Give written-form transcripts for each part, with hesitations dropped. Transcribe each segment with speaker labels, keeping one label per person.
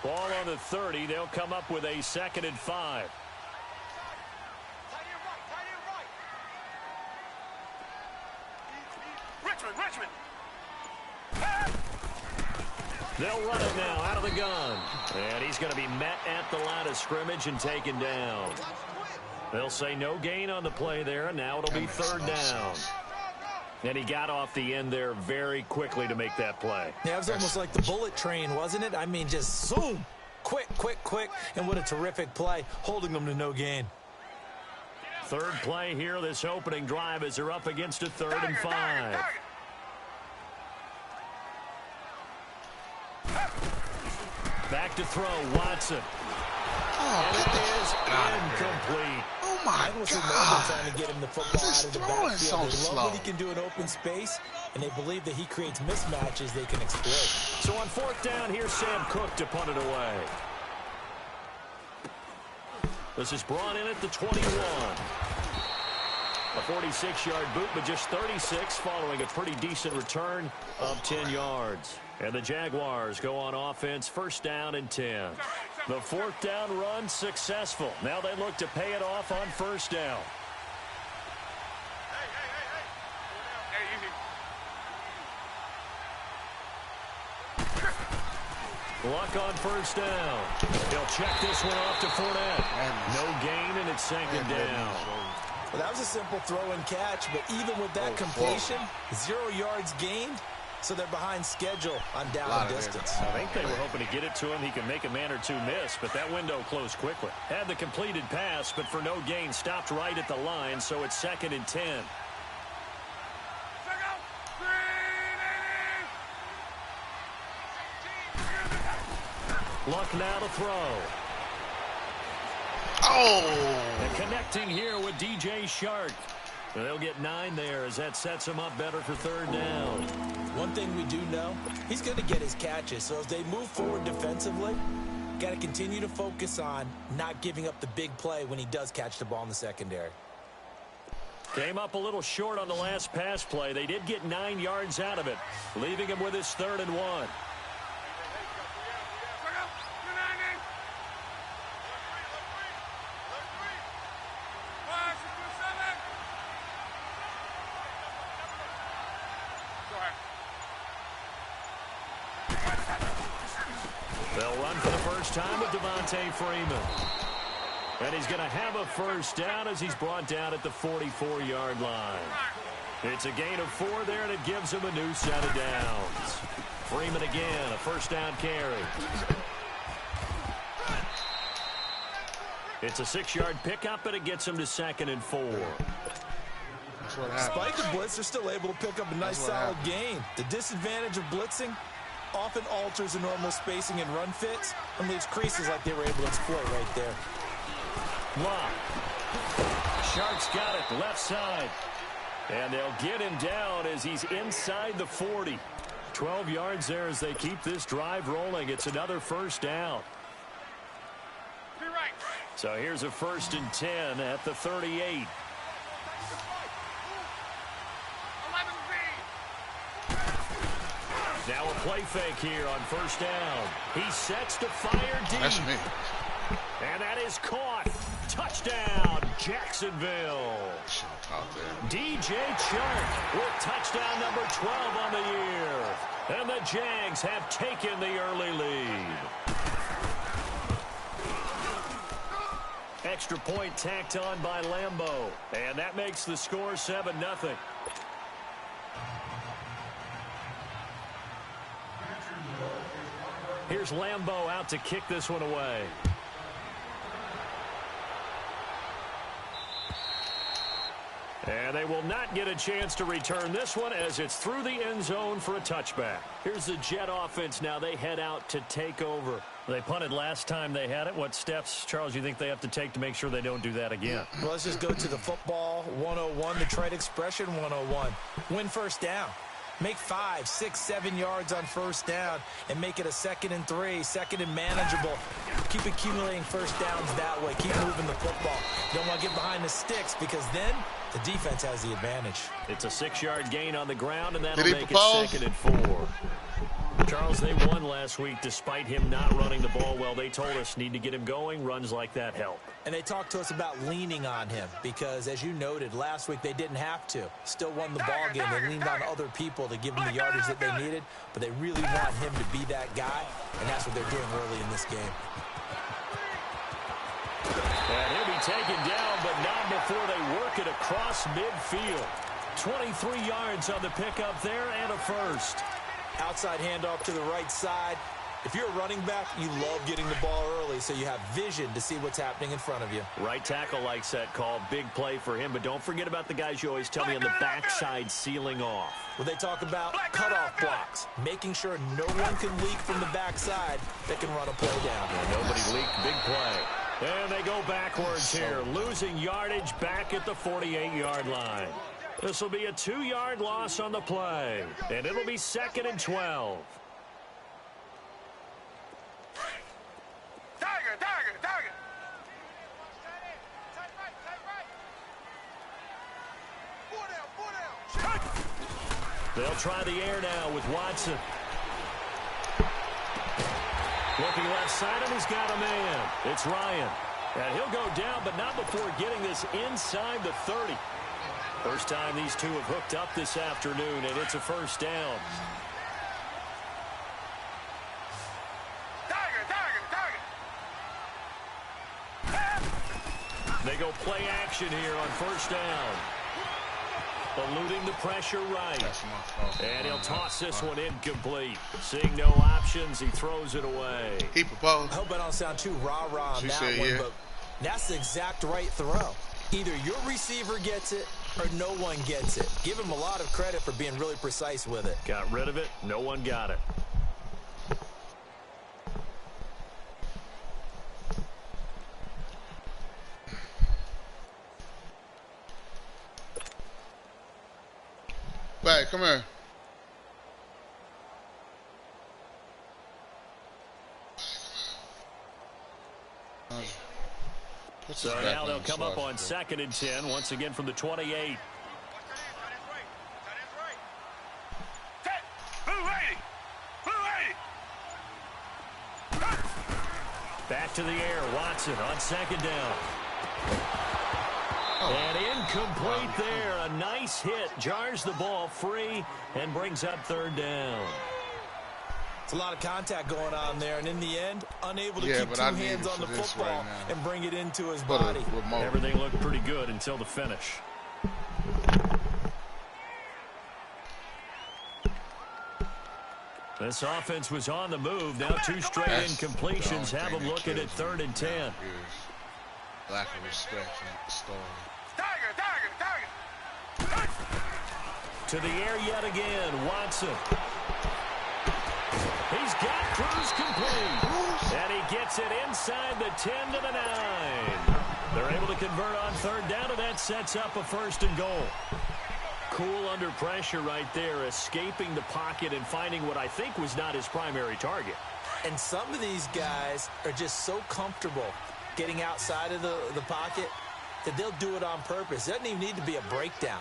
Speaker 1: Ball on the 30. They'll come up with a 2nd and 5.
Speaker 2: Richmond.
Speaker 1: They'll run it now out of the gun. And he's going to be met at the line of scrimmage and taken down. They'll say no gain on the play there, and now it'll be 3rd down. And he got off the end there very quickly to make that play.
Speaker 3: Yeah, it was almost like the bullet train, wasn't it? I mean, just zoom. Quick. And what a terrific play, holding them to no gain.
Speaker 1: 3rd play here, this opening drive, as they're up against a 3rd and 5. Back to throw, Watson. And it is incomplete.
Speaker 4: Oh, my God.
Speaker 3: Trying to get him the football out of the backfield.
Speaker 4: So
Speaker 3: they love what he can do in open space, and they believe that he creates mismatches they can exploit.
Speaker 1: So on 4th down, here's Sam Cook to punt it away. This is brought in at the 21. A 46-yard boot, but just 36 following a pretty decent return of 10 yards. And the Jaguars go on offense, 1st down and 10. The 4th down run successful. Now they look to pay it off on 1st down. Luck on 1st down. He'll check this one off to Fournette. No gain, and it's 2nd down.
Speaker 3: Well, that was a simple throw and catch, but even with that completion, 0 yards gained, so they're behind schedule on down and distance.
Speaker 1: I think they were hoping to get it to him. He can make a man or two miss, but that window closed quickly. Had the completed pass, but for no gain, stopped right at the line, so it's 2nd and 10. Luck now to throw. And connecting here with DJ Shark. They'll get 9 there as that sets him up better for 3rd down.
Speaker 3: One thing we do know, he's going to get his catches. So as they move forward defensively, got to continue to focus on not giving up the big play when he does catch the ball in the secondary.
Speaker 1: Came up a little short on the last pass play. They did get 9 yards out of it, leaving him with his 3rd and 1. They'll run for the first time with Devontae Freeman. And he's going to have a 1st down as he's brought down at the 44-yard line. It's a gain of 4 there, and it gives him a new set of downs. Freeman again, a 1st down carry. It's a 6-yard pickup, and it gets him to 2nd and 4.
Speaker 3: Despite the blitz, they're still able to pick up a nice solid gain. The disadvantage of blitzing often alters the normal spacing and run fits and leaves creases like they were able to exploit right there.
Speaker 1: Lock. Shark's got it left side. And they'll get him down as he's inside the 40. 12 yards there as they keep this drive rolling. It's another 1st down. So here's a 1st and 10 at the 38. Now a play fake here on 1st down. He sets to fire deep.
Speaker 4: That's me.
Speaker 1: And that is caught. Touchdown, Jacksonville. DJ Chark with touchdown number 12 on the year. And the Jags have taken the early lead. Extra point tacked on by Lambeau. And that makes the score 7-0. Here's Lambeau out to kick this one away. And they will not get a chance to return this one as it's through the end zone for a touchback. Here's the Jet offense now. They head out to take over. They punted last time they had it. What steps, Charles, you think they have to take to make sure they don't do that again?
Speaker 3: Well, let's just go to the football 101, the trade expression 101. Win 1st down. Make 5, 6, 7 yards on 1st down and make it a 2nd and 3, 2nd and manageable. Keep accumulating 1st downs that way. Keep moving the football. You don't want to get behind the sticks because then the defense has the advantage.
Speaker 1: It's a 6-yard gain on the ground, and that'll make it 2nd and 4. Charles, they won last week despite him not running the ball well. They told us need to get him going. Runs like that help.
Speaker 3: And they talked to us about leaning on him because, as you noted, last week they didn't have to. Still won the ball game. They leaned on other people to give them the yardage that they needed, but they really want him to be that guy, and that's what they're doing early in this game.
Speaker 1: And he'll be taken down, but not before they work it across midfield. 23 yards on the pickup there and a first.
Speaker 3: Outside handoff to the right side. If you're a running back, you love getting the ball early so you have vision to see what's happening in front of you.
Speaker 1: Right tackle likes that call. Big play for him, but don't forget about the guys you always tell me on the backside sealing off.
Speaker 3: Well, they talk about cutoff blocks, making sure no one can leak from the backside that can run a play down.
Speaker 1: Yeah, nobody leaked. Big play. And they go backwards here, losing yardage back at the 48-yard line. This will be a 2-yard loss on the play, and it'll be 2nd and 12. They'll try the air now with Watson. Looking left side, and he's got a man. It's Ryan. And he'll go down, but not before getting this inside the 30. First time these two have hooked up this afternoon, and it's a first down. They go play action here on first down. Eluding the pressure right. And he'll toss this one incomplete. Seeing no options, he throws it away.
Speaker 2: Keep it ball.
Speaker 3: I hope I don't sound too rah-rah on that one, but that's the exact right throw. Either your receiver gets it or no one gets it. Give him a lot of credit for being really precise with it.
Speaker 1: Got rid of it. No one got it.
Speaker 2: Back, come here.
Speaker 1: So now they'll come up on 2nd and 10, once again from the 28. Back to the air, Watson on 2nd down. And incomplete there. A nice hit. Jars the ball free and brings up 3rd down.
Speaker 3: It's a lot of contact going on there, and in the end, unable to keep two hands on the football and bring it into his body.
Speaker 1: Everything looked pretty good until the finish. This offense was on the move. Now 2 straight incompletions have them looking at 3rd and 10.
Speaker 2: Lack of respect for the story.
Speaker 1: To the air yet again, Watson. He's got Cruz complete. And he gets it inside the 10 to the 9. They're able to convert on 3rd down, and that sets up a 1st and goal. Cool under pressure right there, escaping the pocket and finding what I think was not his primary target.
Speaker 3: And some of these guys are just so comfortable getting outside of the pocket that they'll do it on purpose. It doesn't even need to be a breakdown.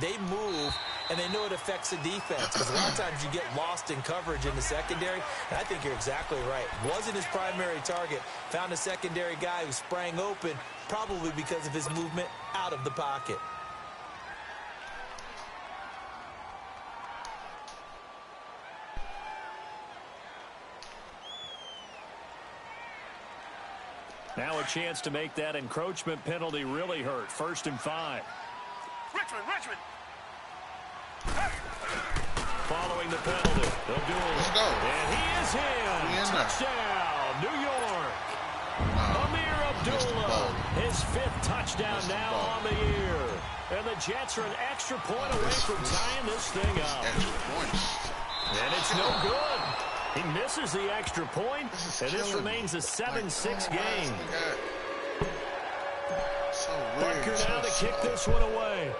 Speaker 3: They move, and they know it affects the defense. Because a lot of times you get lost in coverage in the secondary, and I think you're exactly right. Wasn't his primary target. Found a secondary guy who sprang open, probably because of his movement out of the pocket.
Speaker 1: Now a chance to make that encroachment penalty really hurt. 1st and 5.
Speaker 4: Richmond.
Speaker 1: Following the penalty, they'll do it.
Speaker 2: Let's go.
Speaker 1: And he is in. Touchdown, New York. Amir Abdullah, his 5th touchdown now on the year. And the Jets are an extra point away from tying this thing up.
Speaker 2: Extra points.
Speaker 1: And it's no good. He misses the extra point, and this remains a 7-6 game. Bucker now to kick this one away.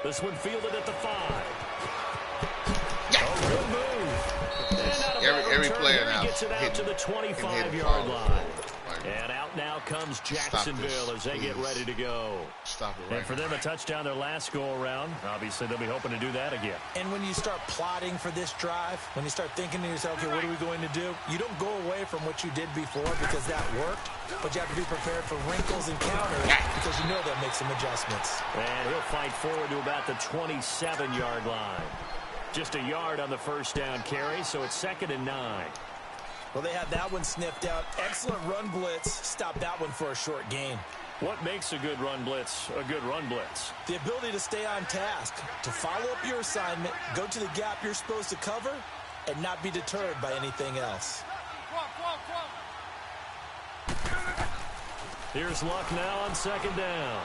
Speaker 1: This one fielded at the 5. Oh, good move. And out of
Speaker 2: Every player
Speaker 1: he
Speaker 2: now
Speaker 1: gets it out to the 25-yard line. And out now comes Jacksonville as they get ready to go.
Speaker 2: Stop it right
Speaker 1: And for them, a touchdown their last go-around. Obviously, they'll be hoping to do that again.
Speaker 3: And when you start plotting for this drive, when you start thinking to yourself, okay, what are we going to do? You don't go away from what you did before because that worked, but you have to be prepared for wrinkles and counters because you know they'll make some adjustments.
Speaker 1: And he'll fight forward to about the 27-yard line. Just a yard on the first down carry, so it's 2nd and 9.
Speaker 3: Well, they had that one sniffed out. Excellent run blitz. Stop that one for a short gain.
Speaker 1: What makes a good run blitz a good run blitz?
Speaker 3: The ability to stay on task, to follow up your assignment, go to the gap you're supposed to cover, and not be deterred by anything else.
Speaker 1: Here's Luck now on 2nd down.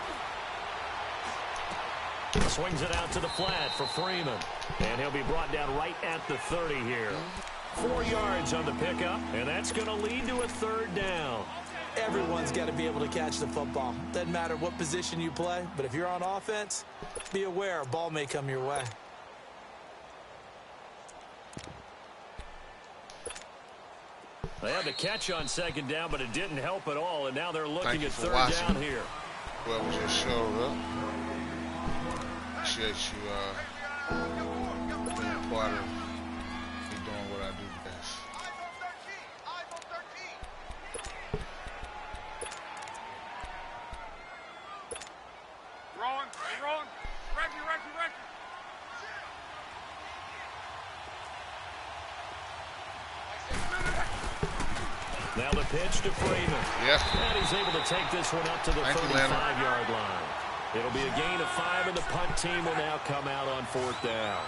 Speaker 1: Swings it out to the flat for Freeman. And he'll be brought down right at the 30 here. 4 yards on the pickup, and that's going to lead to a 3rd down.
Speaker 3: Everyone's got to be able to catch the football. Doesn't matter what position you play, but if you're on offense, be aware a ball may come your way.
Speaker 1: They had the catch on 2nd down, but it didn't help at all, and now they're looking at 3rd down here.
Speaker 2: Whoever just showed up. Appreciate you being part of me doing what I do best.
Speaker 4: Rolling. Reggie.
Speaker 1: Now the pitch to Freeman.
Speaker 2: Yeah.
Speaker 1: And he's able to take this one up to the 35-yard line. It'll be a gain of 5, and the punt team will now come out on 4th down.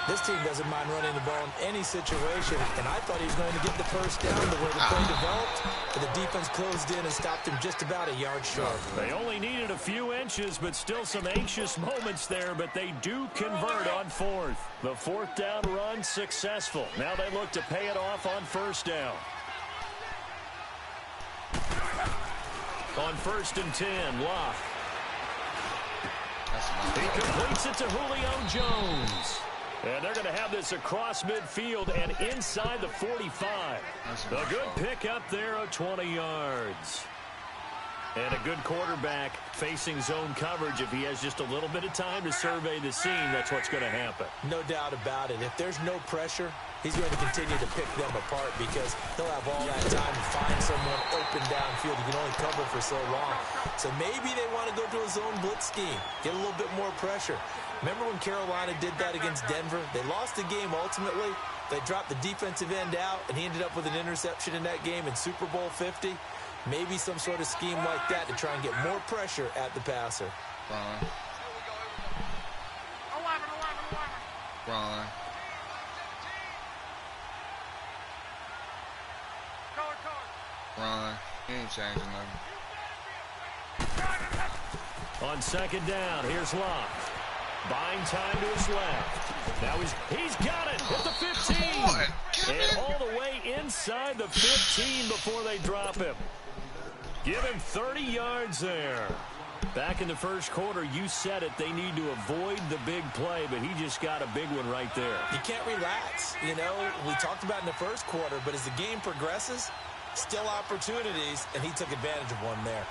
Speaker 3: This team doesn't mind running the ball in any situation, and I thought he was going to get the first down the way the play developed, but the defense closed in and stopped him just about a yard short.
Speaker 1: They only needed a few inches, but still some anxious moments there, but they do convert on 4th. The 4th down run successful. Now they look to pay it off on 1st down. On 1st and 10, Luck. He completes it to Julio Jones. And they're going to have this across midfield and inside the 45. A good pick up there of 20 yards. And a good quarterback facing zone coverage. If he has just a little bit of time to survey the scene, that's what's going to happen.
Speaker 3: No doubt about it. If there's no pressure, he's going to continue to pick them apart because he'll have all that time to find someone open downfield. He can only cover for so long. So maybe they want to go to a zone blitz scheme, get a little bit more pressure. Remember when Carolina did that against Denver? They lost the game ultimately. They dropped the defensive end out, and he ended up with an interception in that game in Super Bowl 50. Maybe some sort of scheme like that to try and get more pressure at the passer.
Speaker 2: Ron. He ain't changing nothing.
Speaker 1: On 2nd down, here's Luck. Buying time to his left. Now he's got it at the 15. And all the way inside the 15 before they drop him. Give him 30 yards there. Back in the first quarter, you said it, they need to avoid the big play, but he just got a big one right there.
Speaker 3: You can't relax. You know, we talked about in the first quarter, but as the game progresses, still opportunities, and he took advantage of one there.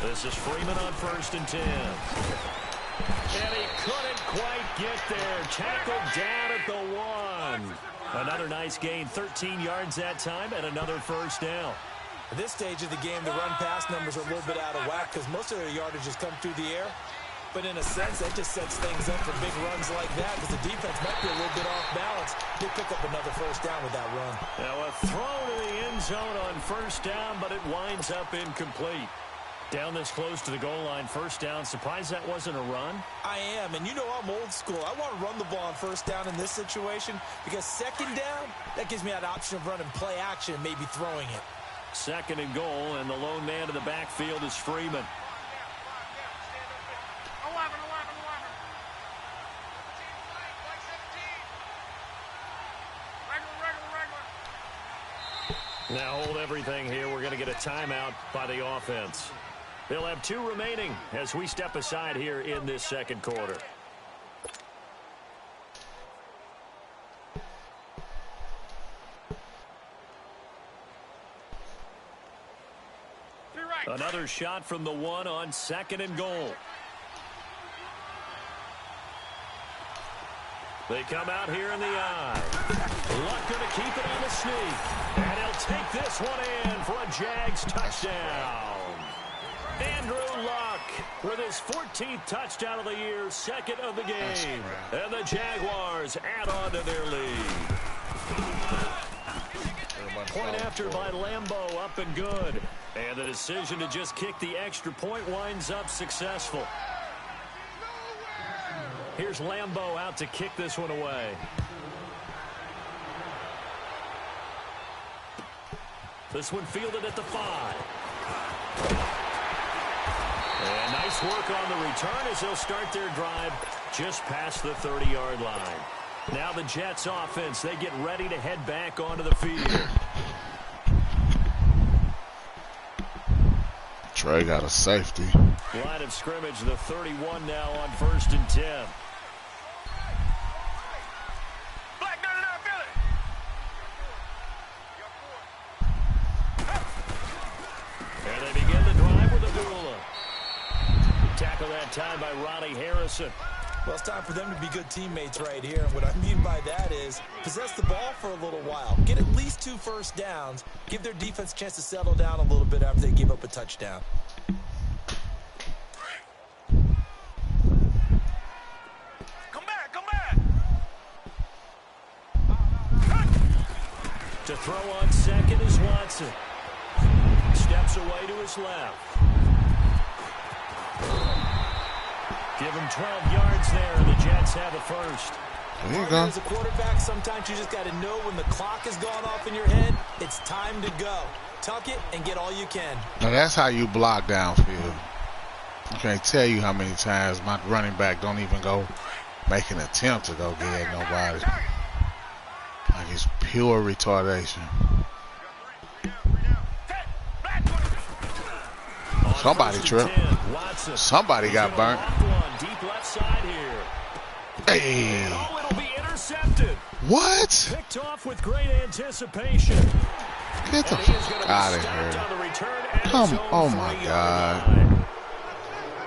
Speaker 1: This is Freeman on 1st and 10. And he couldn't quite get there. Tackled down at the 1. Another nice gain, 13 yards that time, and another first down.
Speaker 3: At this stage of the game, the run-pass numbers are a little bit out of whack because most of their yardage has come through the air. But in a sense, that just sets things up for big runs like that because the defense might be a little bit off balance. They pick up another first down with that run.
Speaker 1: Now a throw to the end zone on 1st down, but it winds up incomplete. Down this close to the goal line, 1st down. Surprised that wasn't a run?
Speaker 3: I am, and you know I'm old school. I want to run the ball on 1st down in this situation because 2nd down, that gives me that option of running play action and maybe throwing it.
Speaker 1: 2nd and goal, and the lone man in the backfield is Freeman. Now hold everything here. We're going to get a timeout by the offense. They'll have 2 remaining as we step aside here in this 2nd quarter. Another shot from the 1 on 2nd and goal. They come out here in the eye. Luck going to keep it on the sneak. And he'll take this one in for a Jags touchdown. Andrew Luck with his 14th touchdown of the year, 2nd of the game. And the Jaguars add on to their lead. Point after by Lambeau, up and good. And the decision to just kick the extra point winds up successful. Here's Lambeau out to kick this one away. This one fielded at the 5. And nice work on the return as they'll start their drive just past the 30-yard line. Now the Jets offense, they get ready to head back onto the field.
Speaker 2: Trey got a safety.
Speaker 1: Line of scrimmage, the 31 now on 1st and 10. And they begin the drive with Abdullah. Tackle that time by Ronnie Harrison.
Speaker 3: Well, it's time for them to be good teammates right here. And what I mean by that is possess the ball for a little while. Get at least 2 first downs. Give their defense a chance to settle down a little bit after they give up a touchdown.
Speaker 4: Come back, come back.
Speaker 1: To throw on 2nd is Watson. Steps away to his left. Give him 12 yards there, and the Jets have a first.
Speaker 2: There you go.
Speaker 3: As a quarterback, sometimes you just got to know when the clock has gone off in your head, it's time to go. Tuck it and get all you can.
Speaker 2: Now that's how you block downfield. I can't tell you how many times my running back don't even go make an attempt to go get nobody. Like it's pure retardation. Somebody tripped. Somebody got burnt.
Speaker 1: Deep left side here.
Speaker 2: Hey.
Speaker 1: Oh, it'll be intercepted.
Speaker 2: What?
Speaker 1: Picked off with great anticipation.
Speaker 2: Get the fuck out of here. Come, oh my God.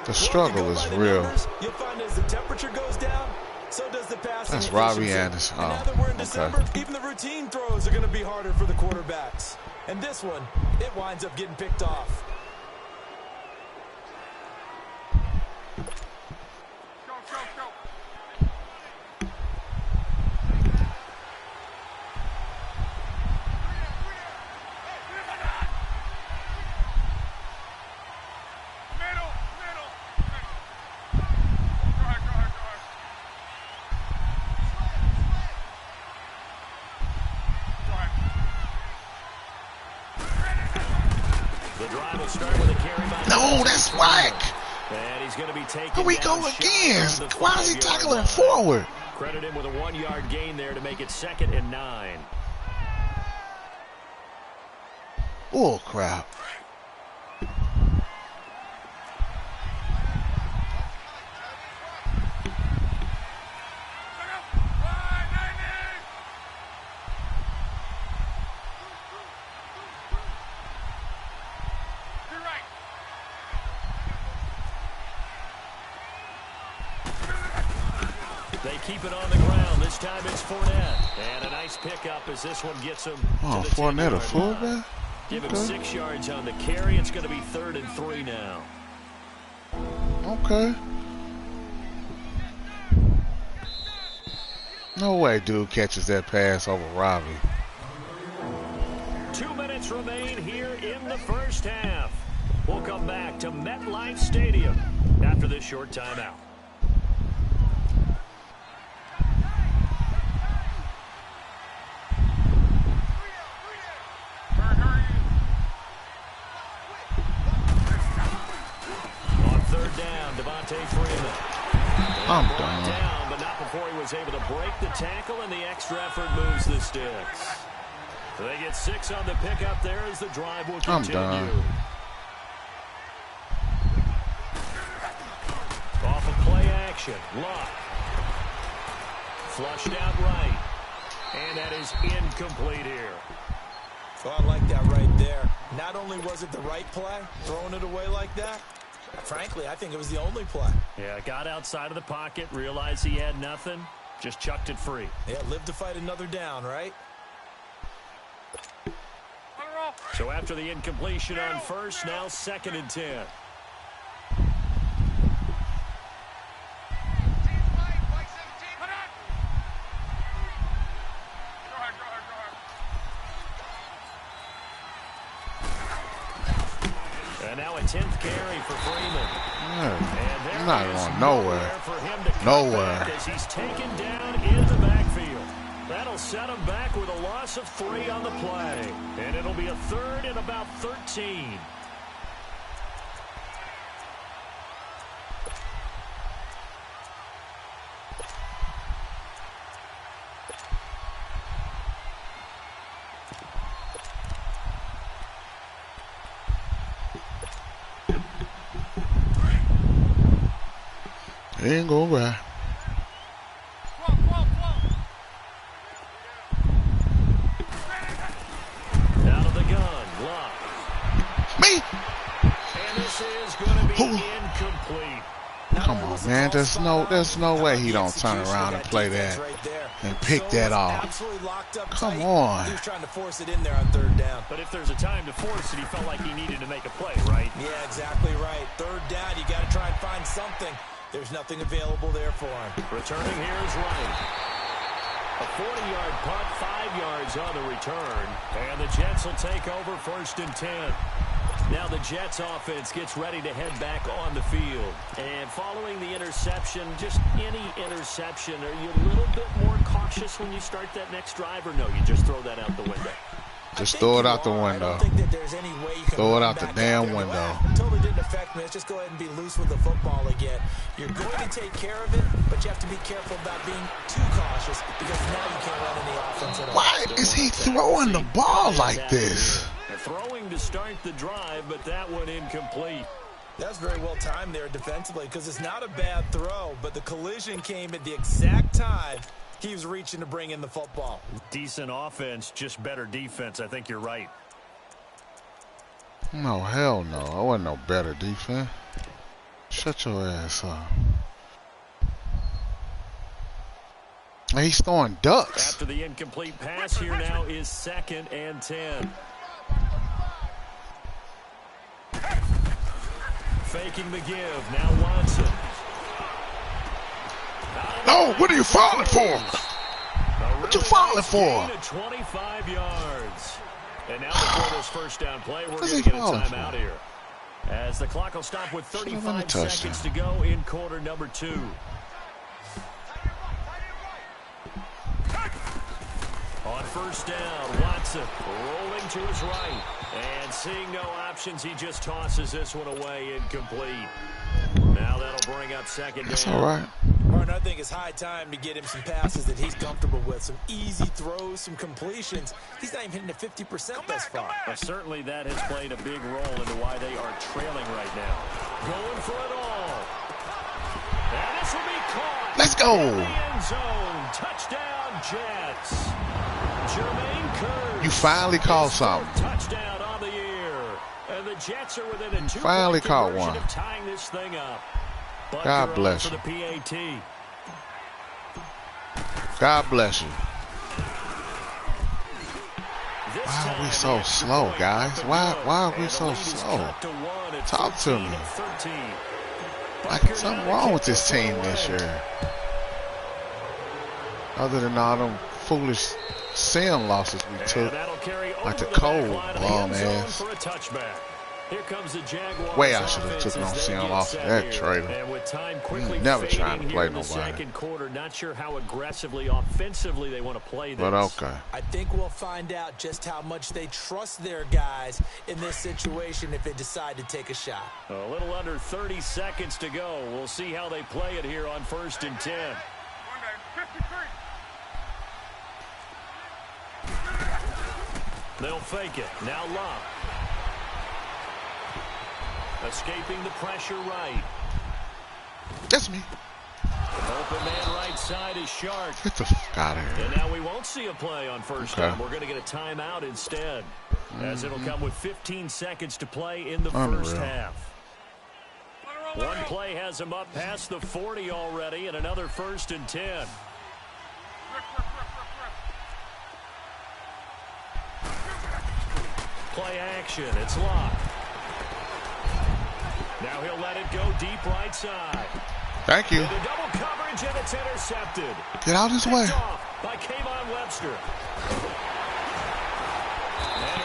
Speaker 2: The struggle is real.
Speaker 3: You'll find as the temperature goes down, so does the passing.
Speaker 2: That's Robbie Anderson.
Speaker 3: And now that we're in December, even the routine throws are going to be harder for the quarterbacks. And this one, it winds up getting picked off.
Speaker 2: No, that's whack.
Speaker 1: And he's going to be taken.
Speaker 2: Here we go again. Why is he tackling forward?
Speaker 1: Credit him with a 1-yard gain there to make it 2nd and 9.
Speaker 2: Oh, crap.
Speaker 1: They keep it on the ground. This time it's Fournette. And a nice pickup as this one gets him.
Speaker 2: Oh, Fournette a fullback?
Speaker 1: Give him 6 yards on the carry. It's going to be 3rd and 3 now.
Speaker 2: Okay. No way dude catches that pass over Robbie.
Speaker 1: 2 minutes remain here in the first half. We'll come back to MetLife Stadium after this short timeout.
Speaker 2: I'm done.
Speaker 1: Down, but not before he was able to break the tackle, and the extra effort moves the sticks. So they get 6 on the pickup there as the drive will continue.
Speaker 2: I'm done.
Speaker 1: Off of play action, Luck. Flushed out right. And that is incomplete here.
Speaker 3: So I like that right there. Now not only was it the right play, throwing it away like that, frankly, I think it was the only play.
Speaker 1: Yeah, got outside of the pocket, realized he had nothing, just chucked it free.
Speaker 3: Yeah, live to fight another down, right?
Speaker 1: So after the incompletion on first, now 2nd and 10. And now a 10th carry for Freeman.
Speaker 2: I'm not going nowhere. Nowhere.
Speaker 1: As he's taken down in the backfield. That'll set him back with a loss of 3 on the play. And it'll be a 3rd and about 13.
Speaker 2: Ain't go right.
Speaker 1: Out of the gun, Love.
Speaker 2: Me?
Speaker 1: And this is going to be incomplete.
Speaker 2: Come on, man. There's no way he don't turn around and play that and pick that off. Come on.
Speaker 3: He was trying to force it in there on 3rd down.
Speaker 1: But if there's a time to force it, he felt like he needed to make a play, right?
Speaker 3: Yeah, exactly right. 3rd down, you got to try and find something. There's nothing available there for him.
Speaker 1: Returning here is Wright. A 40-yard punt, 5 yards on the return. And the Jets will take over 1st and 10. Now the Jets offense gets ready to head back on the field. And following the interception, just any interception, are you a little bit more cautious when you start that next drive, or no, you just throw that out the window?
Speaker 2: Just throw it out the window.
Speaker 3: I don't think that there's any way you can
Speaker 2: throw it out the damn window.
Speaker 3: Totally didn't affect me. Let's just go ahead and be loose with the football again. You're going to take care of it, but you have to be careful about being too cautious because now you can't run any offense at all.
Speaker 2: Why is he throwing the ball like this?
Speaker 1: Throwing to start the drive, but that one incomplete.
Speaker 3: That's very well timed there defensively because it's not a bad throw, but the collision came at the exact time he was reaching to bring in the football.
Speaker 1: Decent offense, just better defense. I think you're right.
Speaker 2: No, hell no. I wasn't no better defense. Shut your ass up. He's throwing ducks.
Speaker 1: After the incomplete pass, here now is 2nd and 10. Faking the give. Now Watson.
Speaker 2: No, what are you falling for? What you falling for?
Speaker 1: 25 yards. And now before this 1st down play, we're going to get a timeout here. As the clock will stop with 35 seconds to go in quarter number 2. On 1st down, Watson rolling to his right. And seeing no options, he just tosses this one away incomplete. Now that'll bring up 2nd down.
Speaker 2: That's all right.
Speaker 3: Martin, I think it's high time to get him some passes that he's comfortable with. Some easy throws, some completions. He's not even hitting the 50% thus far.
Speaker 1: But certainly that has played a big role into why they are trailing right now. Going for it all. And this will be caught.
Speaker 2: Let's go.
Speaker 1: In the end zone. Touchdown, Jets. Jermaine Curse.
Speaker 2: You finally called something.
Speaker 1: Touchdown on the year. And the Jets are within a 2-point
Speaker 2: finally caught one.
Speaker 1: Of tying this thing up.
Speaker 2: God bless you.
Speaker 1: For the PAT.
Speaker 2: God bless you. Why are we so slow, guys? Why are we so slow? Talk to me. Like something wrong with this team this year. Other than all them foolish sin losses we took, like the cold bum ass.
Speaker 1: Here comes the Jaguars.
Speaker 2: Way I should have took on sin off that trailer.
Speaker 1: And with time quickly
Speaker 2: never trying to play
Speaker 1: in the
Speaker 2: nobody.
Speaker 1: Second quarter, not sure how aggressively, offensively they want to play this.
Speaker 2: But okay.
Speaker 3: I think we'll find out just how much they trust their guys in this situation if they decide to take a shot.
Speaker 1: A little under 30 seconds to go. We'll see how they play it here on 1st and 10. They'll fake it. Now Love. Escaping the pressure right.
Speaker 2: That's me.
Speaker 1: Open man right side is Sharp.
Speaker 2: Get the fuck out of here.
Speaker 1: And now we won't see a play on 1st down. We're going to get a timeout instead. as it'll come with 15 seconds to play in the
Speaker 2: Unreal.
Speaker 1: first half. One play has him up past the 40 already, and another 1st and 10. Play action. It's locked. Now he'll let it go deep right side.
Speaker 2: Thank you.
Speaker 1: The double coverage, and it's intercepted.
Speaker 2: Get out this way.
Speaker 1: Picked off by Kayvon Webster.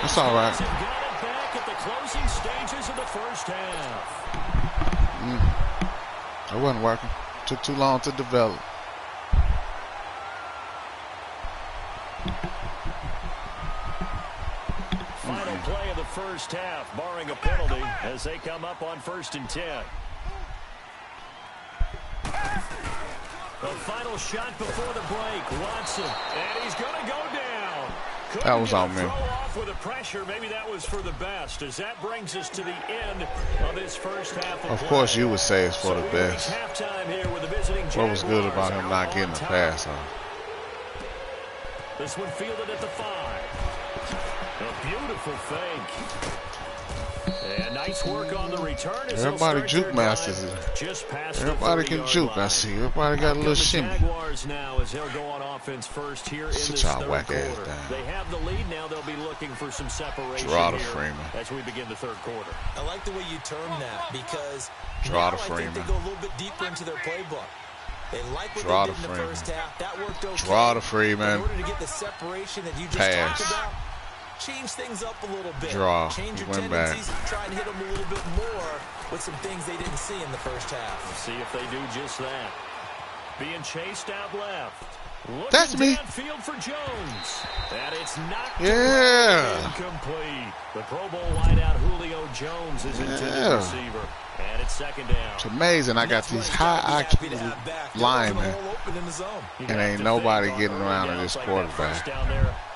Speaker 2: That's all right.
Speaker 1: Got it back at the closing stages of the first half.
Speaker 2: It wasn't working. Took too long to develop.
Speaker 1: Final play of the first half, barring a penalty, as they come up on 1st and 10. The final shot before the break, Watson, and he's going to go down.
Speaker 2: That was on me.
Speaker 1: Throw off with the pressure. Maybe that was for the best, as that brings us to the end of this first half of
Speaker 2: Of
Speaker 1: play.
Speaker 2: course, you would say it's for the
Speaker 1: So we
Speaker 2: best.
Speaker 1: reach halftime here with the visiting
Speaker 2: What was good
Speaker 1: Jaguars
Speaker 2: about him not getting
Speaker 1: on
Speaker 2: the
Speaker 1: top.
Speaker 2: pass on?
Speaker 1: This one fielded at the 5. A beautiful fake. And nice work on the return. As
Speaker 2: Everybody
Speaker 1: they'll start
Speaker 2: juke
Speaker 1: their
Speaker 2: masters.
Speaker 1: drive just past
Speaker 2: Everybody
Speaker 1: the
Speaker 2: can
Speaker 1: 30-yard
Speaker 2: juke.
Speaker 1: line.
Speaker 2: I see. Everybody got a little
Speaker 1: The
Speaker 2: shimmy.
Speaker 1: Jaguars now, as they'll go on offense first here in
Speaker 2: Sit
Speaker 1: this
Speaker 2: y'all
Speaker 1: third
Speaker 2: whack ass
Speaker 1: quarter.
Speaker 2: down.
Speaker 1: They have the lead now. They'll be looking for some separation
Speaker 2: Draw the
Speaker 1: here
Speaker 2: Freeman.
Speaker 1: as we begin the third quarter.
Speaker 3: I like the way you term that, because
Speaker 2: Draw
Speaker 3: now
Speaker 2: the
Speaker 3: I think they
Speaker 2: Freeman.
Speaker 3: go a little bit deeper into their playbook. They like what
Speaker 2: Draw
Speaker 3: they
Speaker 2: the
Speaker 3: did in the
Speaker 2: Freeman.
Speaker 3: first half. That worked okay.
Speaker 2: Draw the
Speaker 3: In
Speaker 2: Freeman.
Speaker 3: order to get the separation that you just
Speaker 2: Pass.
Speaker 3: talked about, change things up a little bit.
Speaker 2: Draw.
Speaker 3: Change
Speaker 2: He
Speaker 3: your
Speaker 2: went back.
Speaker 3: tendencies. Try and hit them a little bit more with some things they didn't see in the first half.
Speaker 1: See if they do just that. Being chased out left. Looking
Speaker 2: That's me.
Speaker 1: downfield for Jones. And it's knocked
Speaker 2: Yeah.
Speaker 1: away, incomplete. The Pro Bowl wideout Julio Jones is intended
Speaker 2: Yeah.
Speaker 1: receiver. And it's 2nd down.
Speaker 2: It's amazing. I got these high IQ linemen, and ain't nobody getting around to this quarterback.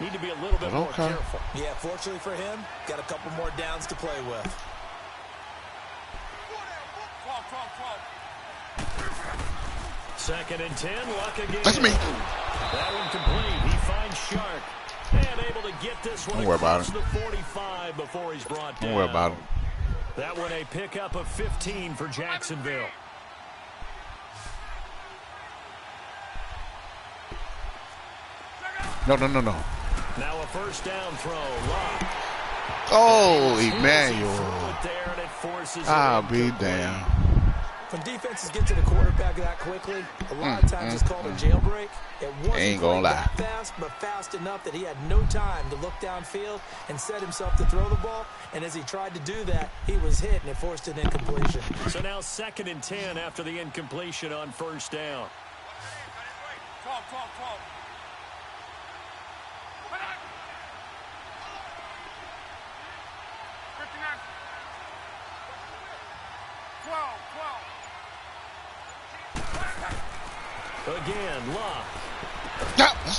Speaker 1: Need to be a little bit
Speaker 2: But
Speaker 1: more
Speaker 2: okay.
Speaker 1: careful.
Speaker 3: Yeah, fortunately for him, got a couple more downs to play with.
Speaker 1: 2nd and 10, Luck again.
Speaker 2: That's me.
Speaker 1: That one complete. He finds Shark. And able to get this one
Speaker 2: Don't worry about
Speaker 1: across the 45 before he's brought down.
Speaker 2: Don't worry about it.
Speaker 1: That one a pickup of 15 for Jacksonville.
Speaker 2: No.
Speaker 1: Now a 1st down throw. Luck.
Speaker 2: Oh,
Speaker 1: Threw
Speaker 2: Emmanuel.
Speaker 1: it there, and it forces
Speaker 2: I'll
Speaker 1: it
Speaker 2: be
Speaker 1: incomplete.
Speaker 2: damned.
Speaker 3: When defenses get to the quarterback that quickly, a lot of times it's called a jailbreak. It wasn't
Speaker 2: Ain't gonna
Speaker 3: quite
Speaker 2: lie.
Speaker 3: that fast, but fast enough that he had no time to look downfield and set himself to throw the ball. And as he tried to do that, he was hit, and it forced an incompletion.
Speaker 1: So now 2nd and 10 after the incompletion on 1st down. Again, Luck.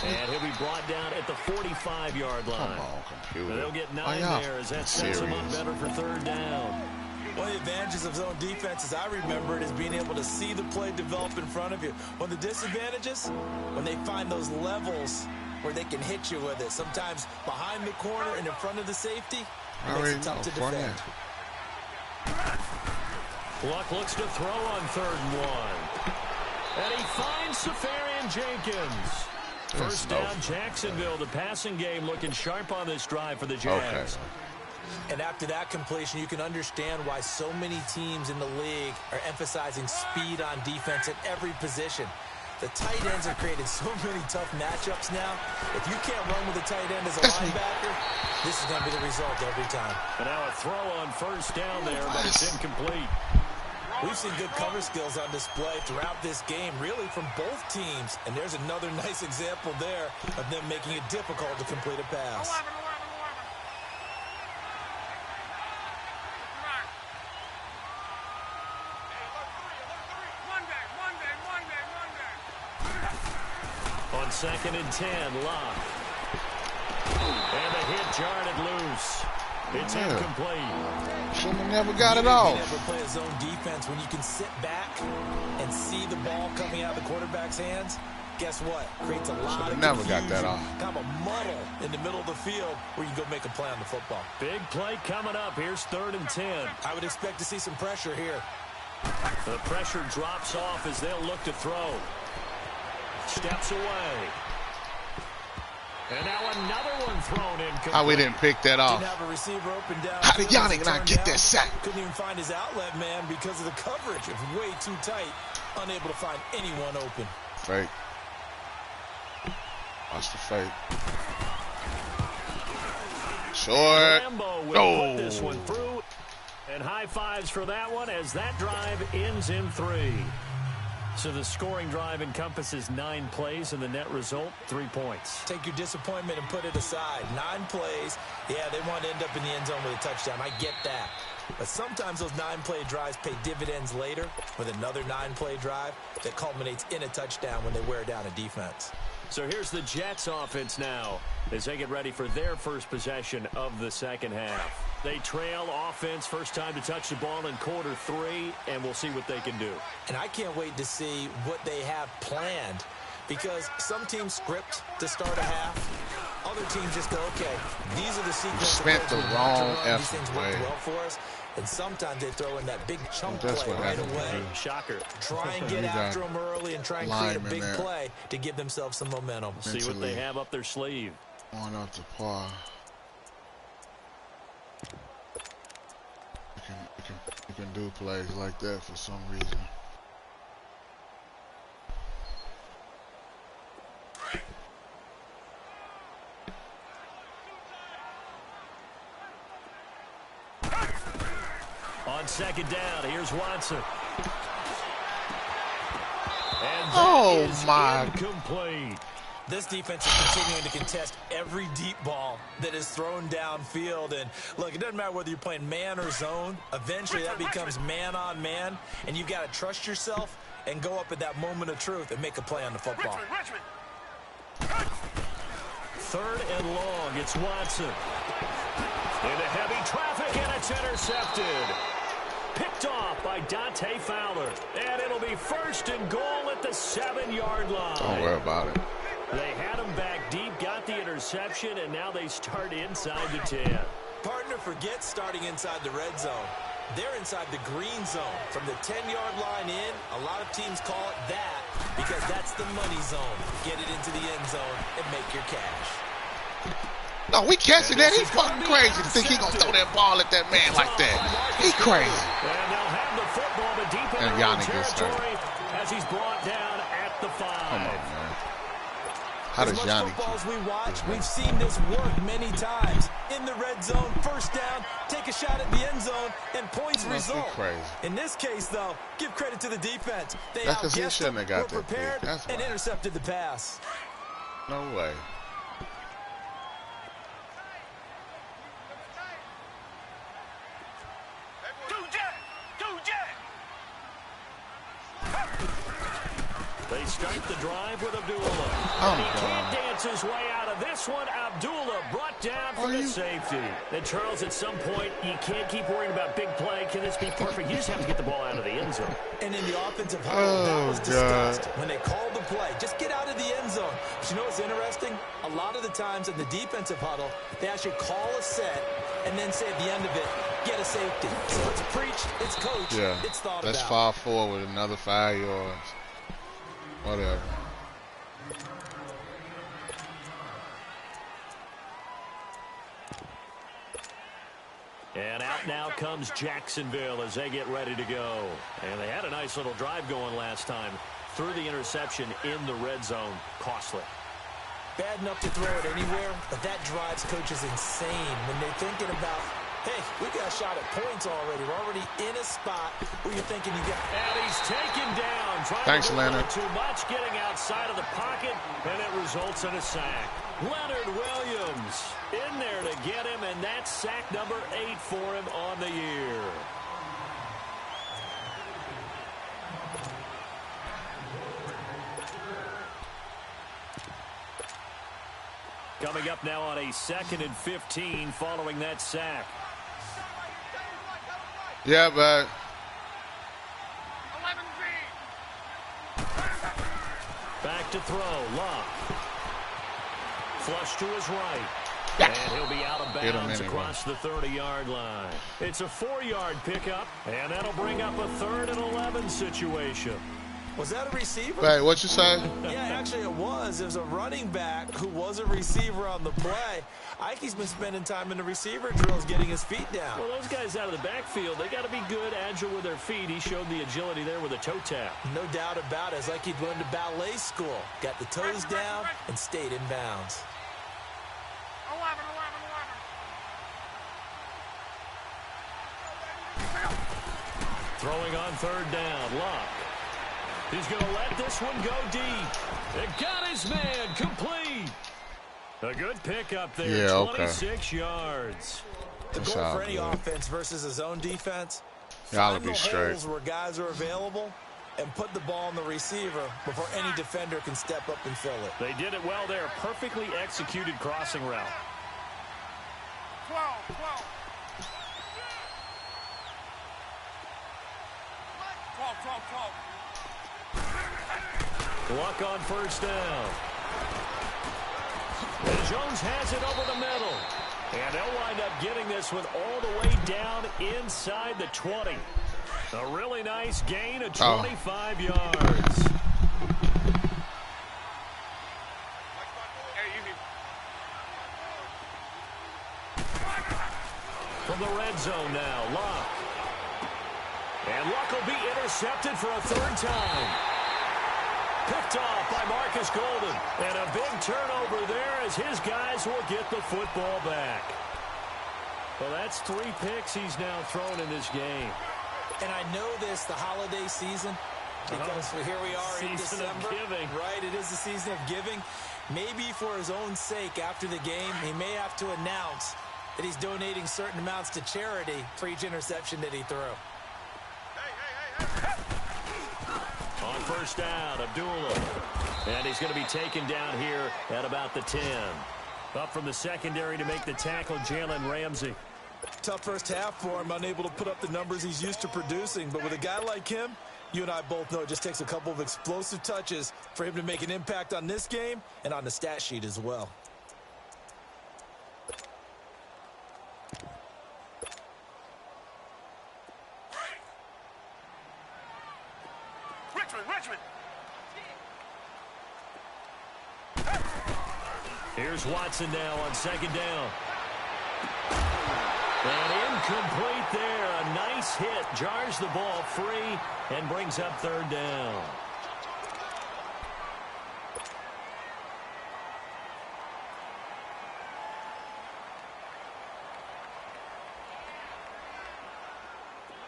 Speaker 1: And he'll be brought down at the 45-yard line.
Speaker 2: Come on, computer.
Speaker 1: They'll get 9
Speaker 2: Why y'all
Speaker 1: there as that
Speaker 2: fucking
Speaker 1: sets them up
Speaker 2: serious?
Speaker 1: better for 3rd down.
Speaker 3: One of the advantages of zone defense, as I remember it, is being able to see the play develop in front of you. One of the disadvantages, when they find those levels where they can hit you with it. Sometimes behind the corner and in front of the safety, it makes it tough to defend.
Speaker 1: Luck looks to throw on 3rd and 1. And he finds Safarian Jenkins. First down, Jacksonville. The passing game looking sharp on this drive for the Jags.
Speaker 2: Okay.
Speaker 3: And after that completion, you can understand why so many teams in the league are emphasizing speed on defense at every position. The tight ends have created so many tough matchups now. If you can't run with a tight end as a linebacker, this is going to be the result every time.
Speaker 1: And now a throw on 1st down there, but it's incomplete.
Speaker 3: We've seen good cover skills on display throughout this game, really from both teams. And there's another nice example there of them making it difficult to complete a pass.
Speaker 1: On 2nd and 10, Luck. And the hit jarred it loose. It's incomplete.
Speaker 2: Should have never got it
Speaker 3: You
Speaker 2: off.
Speaker 3: never play a zone defense when you can sit back and see the ball coming out of the quarterback's hands. Guess what? Creates a lot of
Speaker 2: never
Speaker 3: confusion,
Speaker 2: got that off.
Speaker 3: kind of a muddle in the middle of the field where you can go make a play on the football.
Speaker 1: Big play coming up. Here's 3rd and 10.
Speaker 3: I would expect to see some pressure here.
Speaker 1: The pressure drops off as they'll look to throw. Steps away. And now another one thrown in.
Speaker 2: How we didn't pick that off?
Speaker 3: Didn't have a receiver open down.
Speaker 2: How did Yannick not get that sack?
Speaker 3: Couldn't even find his outlet man because of the coverage. It was way too tight. Unable to find anyone open.
Speaker 2: Fake. Watch the fake. Short.
Speaker 1: Lambo will put this one through. And high fives for that one as that drive ends in 3. So the scoring drive encompasses 9 plays, and the net result, 3 points.
Speaker 3: Take your disappointment and put it aside. 9 plays. Yeah, they want to end up in the end zone with a touchdown. I get that. But sometimes those 9-play drives pay dividends later with another 9-play drive that culminates in a touchdown when they wear down a defense.
Speaker 1: So here's the Jets offense now as they get ready for their first possession of the second half. They trail offense, first time to touch the ball in quarter 3, and we'll see what they can do.
Speaker 3: And I can't wait to see what they have planned, because some teams script to start a half. Other teams just go, okay, these are the sequences.
Speaker 2: Spent the wrong
Speaker 3: These things work well for us. And sometimes they throw in that big chunk play right away.
Speaker 1: Shocker.
Speaker 3: Try and get after them early and try and create a big play to give themselves some momentum.
Speaker 1: See what they have up their sleeve.
Speaker 2: Going up to par. You can do plays like that for some reason.
Speaker 1: On second down, here's Watson. And
Speaker 2: oh
Speaker 1: is
Speaker 2: my!
Speaker 1: Incomplete.
Speaker 3: This defense is continuing to contest every deep ball that is thrown downfield. And look, it doesn't matter whether you're playing man or zone. Eventually that becomes man on man. And you've got to trust yourself and go up at that moment of truth and make a play on the football.
Speaker 1: 3rd and long. It's Watson. Into heavy traffic, and it's intercepted. Picked off by Dante Fowler. And it'll be 1st and goal at the 7-yard line.
Speaker 2: Don't worry about it.
Speaker 1: They had him back deep, got the interception, and now they start inside the 10.
Speaker 3: Partner forgets starting inside the red zone. They're inside the green zone. From the 10-yard line in, a lot of teams call it that because that's the money zone. Get it into the end zone and make your cash.
Speaker 2: No, we catching that. He's fucking crazy to think he gonna throw that ball at that man like that. He crazy.
Speaker 1: And they'll have the football, but deep in
Speaker 2: And Yannick gets
Speaker 1: territory as he's brought down at the 5.
Speaker 2: Come on, man. How does Yannick?
Speaker 3: As much football as we watch, we've seen this work many times. In the red zone, first down, take a shot at the end zone, and points result.
Speaker 2: Crazy.
Speaker 3: In this case, though, give credit to the defense. They
Speaker 2: That's 'cause he
Speaker 3: outguessed
Speaker 2: shouldn't
Speaker 3: them,
Speaker 2: have got
Speaker 3: were
Speaker 2: that pick.
Speaker 3: prepared,
Speaker 2: That's
Speaker 3: and
Speaker 2: why.
Speaker 3: intercepted the pass.
Speaker 2: No way.
Speaker 1: They start the drive with Abdullah. He can't dance his way out of this one. Abdullah brought down for the safety. And Charles, at some point, you can't keep worrying about big play. Can this be perfect? You just have to get the ball out of the end zone.
Speaker 3: And in the offensive huddle, that was discussed. When they called the play, just get out of the end zone. But you know what's interesting? A lot of the times in the defensive huddle, they actually call a set and then say at the end of it, get a safety. So it's preached, it's coached, it's thought
Speaker 2: Let's
Speaker 3: about.
Speaker 2: fall forward another 5 yards. Whatever.
Speaker 1: And out now comes Jacksonville as they get ready to go. And they had a nice little drive going last time. Threw the interception in the red zone. Costly.
Speaker 3: Bad enough to throw it anywhere, but that drives coaches insane when they're thinking about, hey, we got a shot at points already. We're already in a spot where you're thinking you got.
Speaker 1: And he's taken down.
Speaker 2: Thanks, Leonard.
Speaker 1: Too much, getting outside of the pocket, and it results in a sack. Leonard Williams in there to get him, and that's sack number 8 for him on the year. Coming up now on a 2nd and 15 following that sack.
Speaker 2: Yeah, but
Speaker 1: back to throw. Love. Flush to his right. And he'll be out of bounds across the 30-yard line. It's a 4-yard pickup, and that'll bring up a 3rd and 11 situation.
Speaker 3: Was that a receiver?
Speaker 2: Wait, what you say?
Speaker 3: Yeah, actually it was. It was a running back who was a receiver on the play. Ike's been spending time in the receiver drills getting his feet down.
Speaker 1: Well, those guys out of the backfield, they got to be good, agile with their feet. He showed the agility there with a toe tap.
Speaker 3: No doubt about it. It's like he'd learned to ballet school. Got the toes down and stayed in bounds.
Speaker 4: 11.
Speaker 1: Throwing on 3rd down. Luck. He's going to let this one go deep. It got his man complete. A good pickup there.
Speaker 2: Yeah,
Speaker 1: 26 yards.
Speaker 3: The goal for any offense versus a zone defense,
Speaker 2: Y'all
Speaker 3: find
Speaker 2: be
Speaker 3: the
Speaker 2: straight.
Speaker 3: holes where guys are available and put the ball on the receiver before any defender can step up and fill it.
Speaker 1: They did it well there. Perfectly executed crossing route.
Speaker 4: 12.
Speaker 1: Luck on 1st down. And Jones has it over the middle. And they'll wind up getting this one all the way down inside the 20. A really nice gain of 25 yards. From the red zone now, Luck. And Luck will be intercepted for a 3rd time. Picked off by Marcus Golden. And a big turnover there as his guys will get the football back. Well, that's 3 picks he's now thrown in this game.
Speaker 3: And I know this, the holiday season, because here we are in December.
Speaker 1: Season of giving.
Speaker 3: Right, it is the season of giving. Maybe for his own sake after the game, he may have to announce that he's donating certain amounts to charity for each interception that he threw.
Speaker 1: On 1st down, Abdullah. And he's going to be taken down here at about the 10. Up from the secondary to make the tackle, Jalen Ramsey.
Speaker 3: Tough first half for him, unable to put up the numbers he's used to producing. But with a guy like him, you and I both know it just takes a couple of explosive touches for him to make an impact on this game and on the stat sheet as well.
Speaker 4: Richmond.
Speaker 1: Here's Watson now on 2nd down. And incomplete there. A nice hit. Jars the ball free and brings up 3rd down.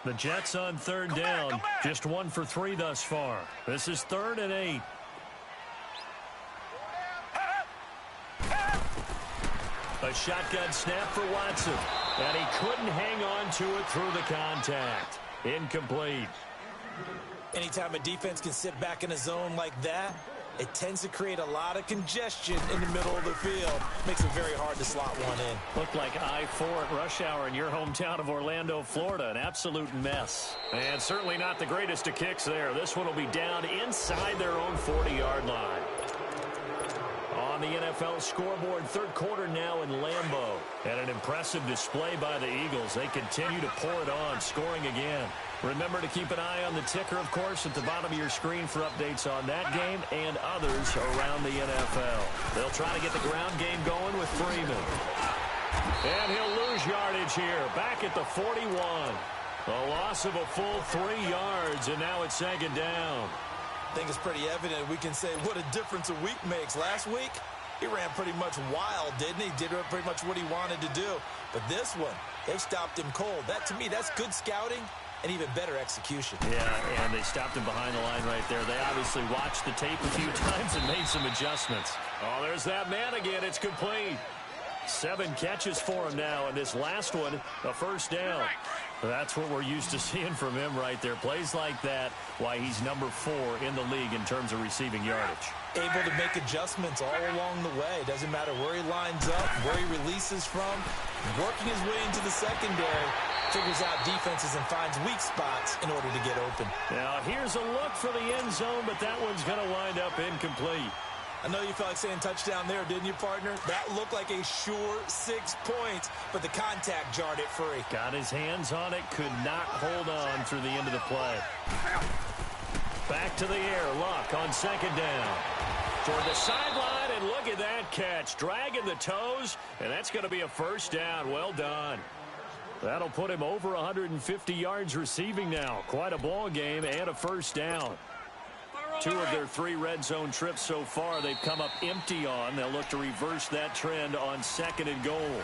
Speaker 1: The Jets on 3rd down.
Speaker 4: Come back.
Speaker 1: Just 1 for 3 thus far. This is 3rd and 8. A shotgun snap for Watson. And he couldn't hang on to it through the contact. Incomplete.
Speaker 3: Anytime a defense can sit back in a zone like that, it tends to create a lot of congestion in the middle of the field. Makes it very hard to slot one in.
Speaker 1: Looked like I-4 at rush hour in your hometown of Orlando, Florida. An absolute mess. And certainly not the greatest of kicks there. This one will be down inside their own 40-yard line. On the NFL scoreboard, 3rd quarter now in Lambeau. And an impressive display by the Eagles. They continue to pour it on, scoring again. Remember to keep an eye on the ticker, of course, at the bottom of your screen for updates on that game and others around the NFL. They'll try to get the ground game going with Freeman. And he'll lose yardage here, back at the 41. A loss of a full 3 yards, and now it's 2nd down.
Speaker 3: I think it's pretty evident. We can say what a difference a week makes. Last week, he ran pretty much wild, didn't he? Did pretty much what he wanted to do. But this one, they've stopped him cold. That, to me, that's good scouting and even better execution.
Speaker 1: Yeah, and they stopped him behind the line right there. They obviously watched the tape a few times and made some adjustments. Oh, there's that man again. It's complete. 7 catches for him now, and this last one, a 1st down. That's what we're used to seeing from him right there. Plays like that, why he's number 4 in the league in terms of receiving yardage.
Speaker 3: Able to make adjustments all along the way. Doesn't matter where he lines up, where he releases from, working his way into the secondary to figures out defenses and finds weak spots in order to get open.
Speaker 1: Now, here's a look for the end zone, but that one's going to wind up incomplete.
Speaker 3: I know you felt like saying touchdown there, didn't you, partner? That looked like a sure 6 points, but the contact jarred it free.
Speaker 1: Got his hands on it, could not hold on through the end of the play. Back to the air, Luck on second down. Toward the sideline, and look at that catch. Dragging the toes, and that's going to be a first down. Well done. That'll put him over 150 yards receiving now. Quite a ball game and a first down. 2 of their 3 red zone trips so far they've come up empty on. They'll look to reverse that trend on second and goal.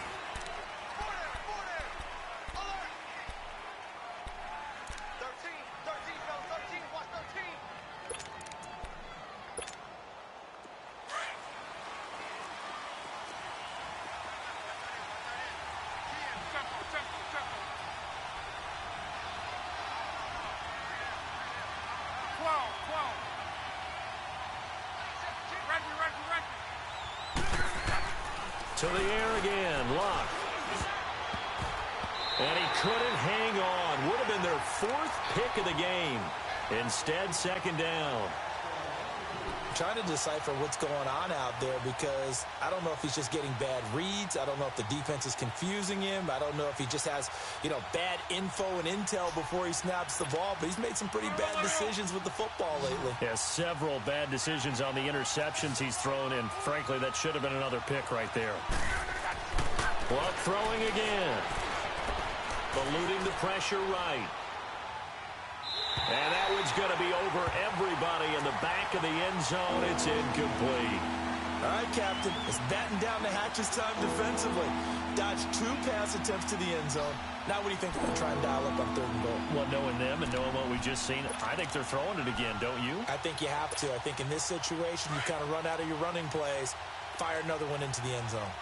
Speaker 1: To the air again, Luck. And he couldn't hang on. Would have been their 4th pick of the game. Instead, second down.
Speaker 3: I'm trying to decipher what's going on out there because I don't know if he's just getting bad reads. I don't know if the defense is confusing him. I don't know if he just has, bad info and intel before he snaps the ball. But he's made some pretty bad decisions with the football lately.
Speaker 1: Yeah, several bad decisions on the interceptions he's thrown in. Frankly, that should have been another pick right there. Luck throwing again. Eluding the pressure right. And that one's going to be over everybody in the back of the end zone. It's incomplete.
Speaker 3: All right, Captain. It's batten down the hatches time defensively. Dodged 2 pass attempts to the end zone. Now what do you think they're going to try and dial up on 3rd and goal?
Speaker 1: Well, knowing them and knowing what we just seen, I think they're throwing it again, don't you?
Speaker 3: I think you have to. I think in this situation, you kind of run out of your running plays, fire another one into the end zone.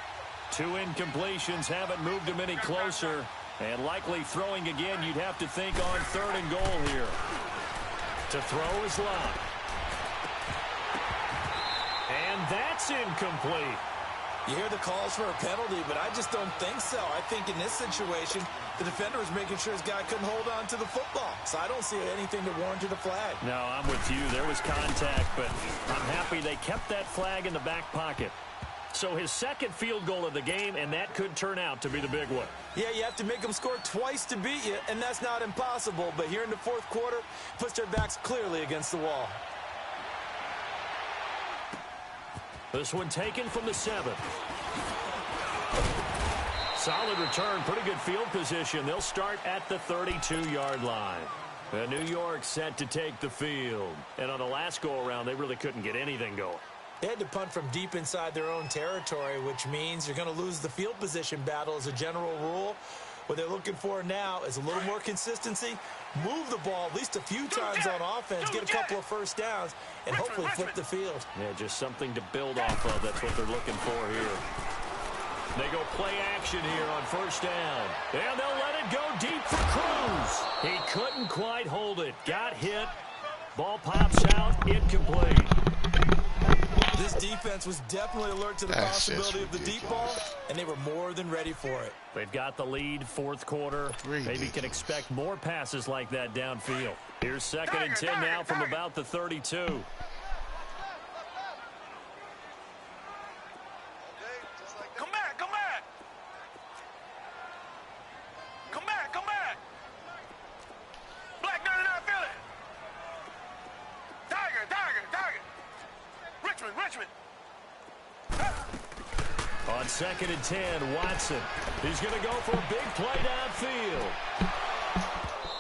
Speaker 1: 2 incompletions haven't moved him any closer. And likely throwing again, you'd have to think on 3rd and goal here. To throw is Luck. And that's incomplete.
Speaker 3: You hear the calls for a penalty, but I just don't think so. I think in this situation, the defender was making sure his guy couldn't hold on to the football. So I don't see anything that warranted a flag.
Speaker 1: No, I'm with you. There was contact, but I'm happy they kept that flag in the back pocket. So his 2nd field goal of the game, and that could turn out to be the big one.
Speaker 3: Yeah, you have to make them score twice to beat you, and that's not impossible. But here in the 4th quarter, puts their backs clearly against the wall.
Speaker 1: This one taken from the 7th. Solid return, pretty good field position. They'll start at the 32-yard line. And New York set to take the field. And on the last go-around, they really couldn't get anything going.
Speaker 3: They had to punt from deep inside their own territory, which means you're going to lose the field position battle as a general rule. What they're looking for now is a little more consistency, move the ball at least a few times on offense, get a couple of first downs, and hopefully flip the field.
Speaker 1: Yeah, just something to build off of. That's what they're looking for here. They go play action here on 1st down. And they'll let it go deep for Cruz. He couldn't quite hold it. Got hit. Ball pops out. Incomplete.
Speaker 3: This defense was definitely alert to the possibility of the deep ball, and they were more than ready for it.
Speaker 1: They've got the lead, 4th quarter. Maybe can expect more passes like that downfield. Here's 2nd and 10 now from about the 32. On 2nd and 10, Watson. He's going to go for a big play downfield.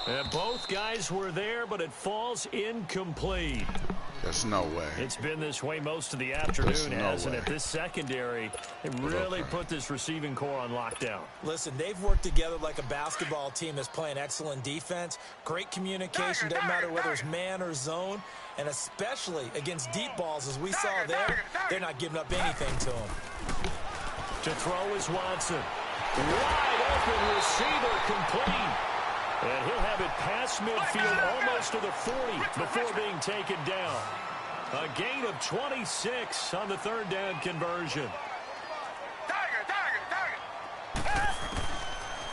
Speaker 1: And both guys were there, but it falls incomplete.
Speaker 2: There's no way.
Speaker 1: It's been this way most of the afternoon, hasn't it? This secondary, it really put this receiving core on lockdown.
Speaker 3: Listen, they've worked together like a basketball team that's playing excellent defense. Great communication, doesn't matter whether it's man or zone. And especially against deep balls, as we saw there, they're not giving up anything to them.
Speaker 1: To throw is Watson. Wide open receiver complete. And he'll have it past midfield almost to the 40 before being taken down. A gain of 26 on the 3rd down conversion.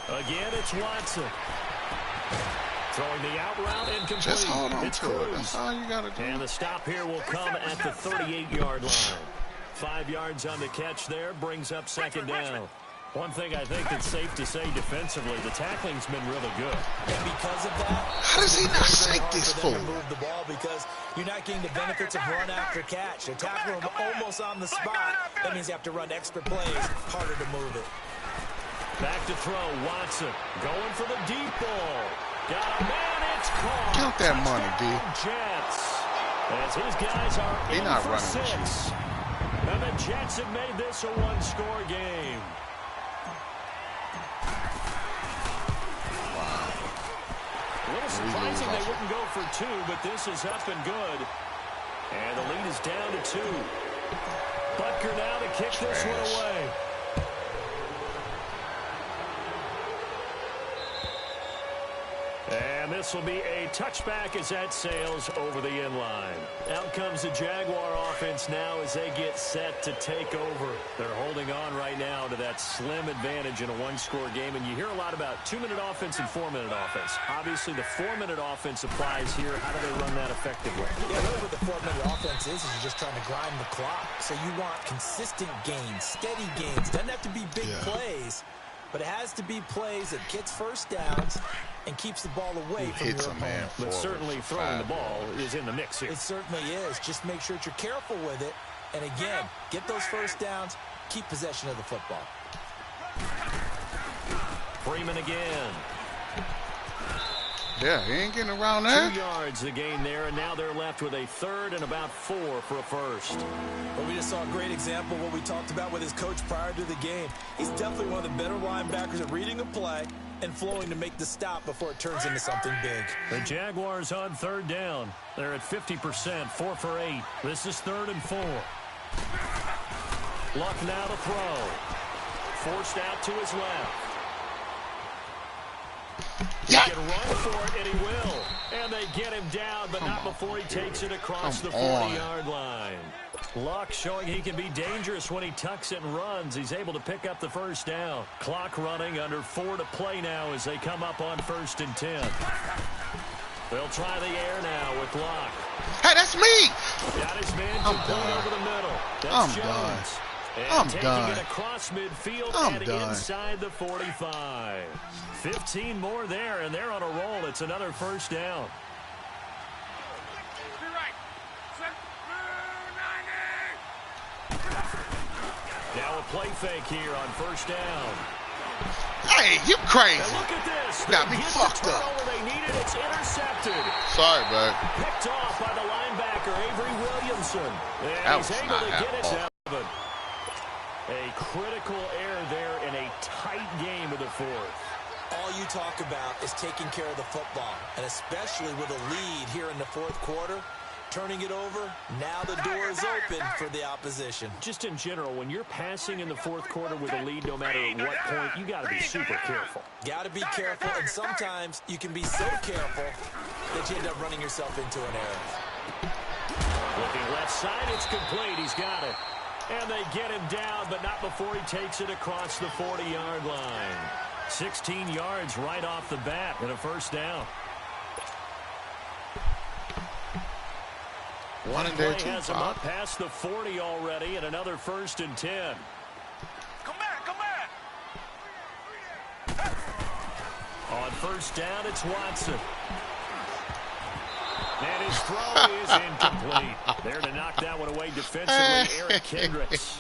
Speaker 1: Again, it's Watson. Throwing the out route incomplete.
Speaker 2: Just hold on
Speaker 1: it's
Speaker 2: to
Speaker 1: Cruz.
Speaker 2: it. That's all you got to do.
Speaker 1: And the stop here will come at the 38-yard line. 5 yards on the catch there, brings up second down. One thing I think it's safe to say defensively, the tackling's been really good.
Speaker 3: And because of that,
Speaker 2: How does he not sack this
Speaker 3: for
Speaker 2: fool?
Speaker 3: them to move the ball because you're not getting the benefits of run after catch. They tackle him almost on the spot. That means you have to run extra plays, harder to move it.
Speaker 1: Back to throw, Watson going for the deep ball. Got a man, it's caught.
Speaker 2: Count that money, D.
Speaker 1: Jets, as his guys are
Speaker 2: He
Speaker 1: in
Speaker 2: not
Speaker 1: for
Speaker 2: running with
Speaker 1: 6. And the Jets have made this a one-score game. A little surprising they wouldn't go for 2, but this is up and good. And the lead is down to 2. Butker now to kick this one away. And this will be a touchback as that sails over the end line. Out comes the Jaguar offense now as they get set to take over. They're holding on right now to that slim advantage in a one-score game. And you hear a lot about 2-minute offense and 4-minute offense. Obviously, the 4-minute offense applies here. How do they run that effectively?
Speaker 3: Yeah, really what the 4-minute offense is you're just trying to grind the clock. So you want consistent gains, steady gains. Doesn't have to be big plays, but it has to be plays that gets first downs and keeps the ball away from your opponent.
Speaker 1: But certainly throwing the ball is in the mix here.
Speaker 3: It certainly is. Just make sure that you're careful with it. And again, get those first downs, keep possession of the football.
Speaker 1: Freeman again.
Speaker 2: Yeah, he ain't getting around there.
Speaker 1: 2 yards the gain there, and now they're left with a 3rd and about 4 for a first.
Speaker 3: Well, we just saw a great example of what we talked about with his coach prior to the game. He's definitely one of the better linebackers at reading a play and flowing to make the stop before it turns into something big.
Speaker 1: The Jaguars on 3rd down. They're at 50%, 4 for 8. This is 3rd and 4. Luck now to throw. Forced out to his left. He can run for it, and he will. And they get him down, but not before he takes it across the 40-yard line. Luck showing he can be dangerous when he tucks it and runs. He's able to pick up the first down. Clock running, under 4 to play now as they come up on 1st and 10. They'll try the air now with Luck.
Speaker 2: Hey, that's me.
Speaker 1: Got his man
Speaker 2: I'm
Speaker 1: complete
Speaker 2: done.
Speaker 1: over the middle. That's
Speaker 2: I'm
Speaker 1: Jones.
Speaker 2: done.
Speaker 1: And
Speaker 2: I'm
Speaker 1: taking
Speaker 2: done.
Speaker 1: it across midfield
Speaker 2: I'm
Speaker 1: and
Speaker 2: done.
Speaker 1: inside the 45. 15 more there, and they're on a roll. It's another first down. Now a play fake here on 1st down.
Speaker 2: Hey, you crazy.
Speaker 1: And look at this.
Speaker 2: Got me
Speaker 1: They get
Speaker 2: fucked
Speaker 1: the
Speaker 2: up.
Speaker 1: turnover they needed. It's intercepted.
Speaker 2: Sorry, bud.
Speaker 1: Picked off by the linebacker, Avery Williamson. And
Speaker 2: That
Speaker 1: he's
Speaker 2: was
Speaker 1: able
Speaker 2: not
Speaker 1: to get it
Speaker 2: that
Speaker 1: down. A critical error there in a tight game of the 4th.
Speaker 3: All you talk about is taking care of the football, and especially with a lead here in the 4th quarter, turning it over, now the door is open for the opposition.
Speaker 1: Just in general, when you're passing in the 4th quarter with a lead, no matter at what point, you got to be super careful.
Speaker 3: Got to be careful, and sometimes you can be so careful that you end up running yourself into an error.
Speaker 1: Looking left side, it's complete. He's got it. And they get him down, but not before he takes it across the 40-yard line. 16 yards right off the bat and a first down. One play has him up past the 40 already, and another 1st and 10.
Speaker 4: Come back.
Speaker 1: On 1st down, it's Watson. And his throw is incomplete. There to knock that one away defensively, Eric Kendricks.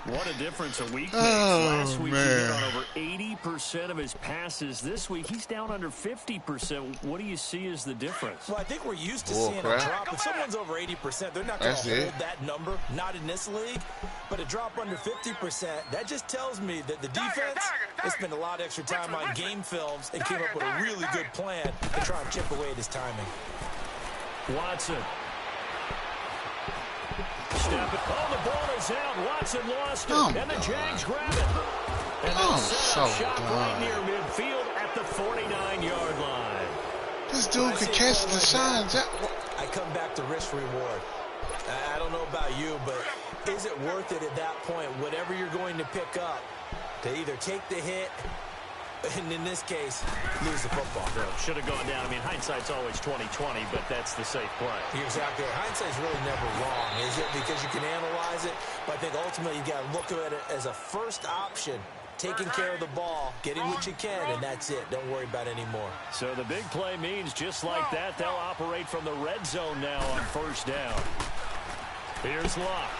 Speaker 1: What a difference a week makes. Last week he hit on over 80% of his passes. This week he's down under 50%. What do you see as the difference?
Speaker 3: Well, I think we're used to seeing a drop. If someone's over 80%, they're not going to hold that number. Not in this league. But a drop under 50%, that just tells me that the defense has spent a lot of extra time on game films and came up with a really good plan to try and chip away at his timing.
Speaker 1: Watson. Step it. Oh, the ball is out. Watson lost it. And the Jags grab it. And they'll set up shop right near midfield at the 49-yard line.
Speaker 2: This dude could catch the signs.
Speaker 3: I come back to risk reward. I don't know about you, but is it worth it at that point, whatever you're going to pick up, to either take the hit And in this case, lose the football.
Speaker 1: Should have gone down. I mean, hindsight's always 20/20, but that's the safe play.
Speaker 3: You're exactly right. Hindsight's really never wrong, is it? Because you can analyze it, but I think ultimately you got to look at it as a first option. Taking care of the ball, getting what you can, and that's it. Don't worry about it anymore.
Speaker 1: So the big play means just like that, they'll operate from the red zone now on first down. Here's Locke.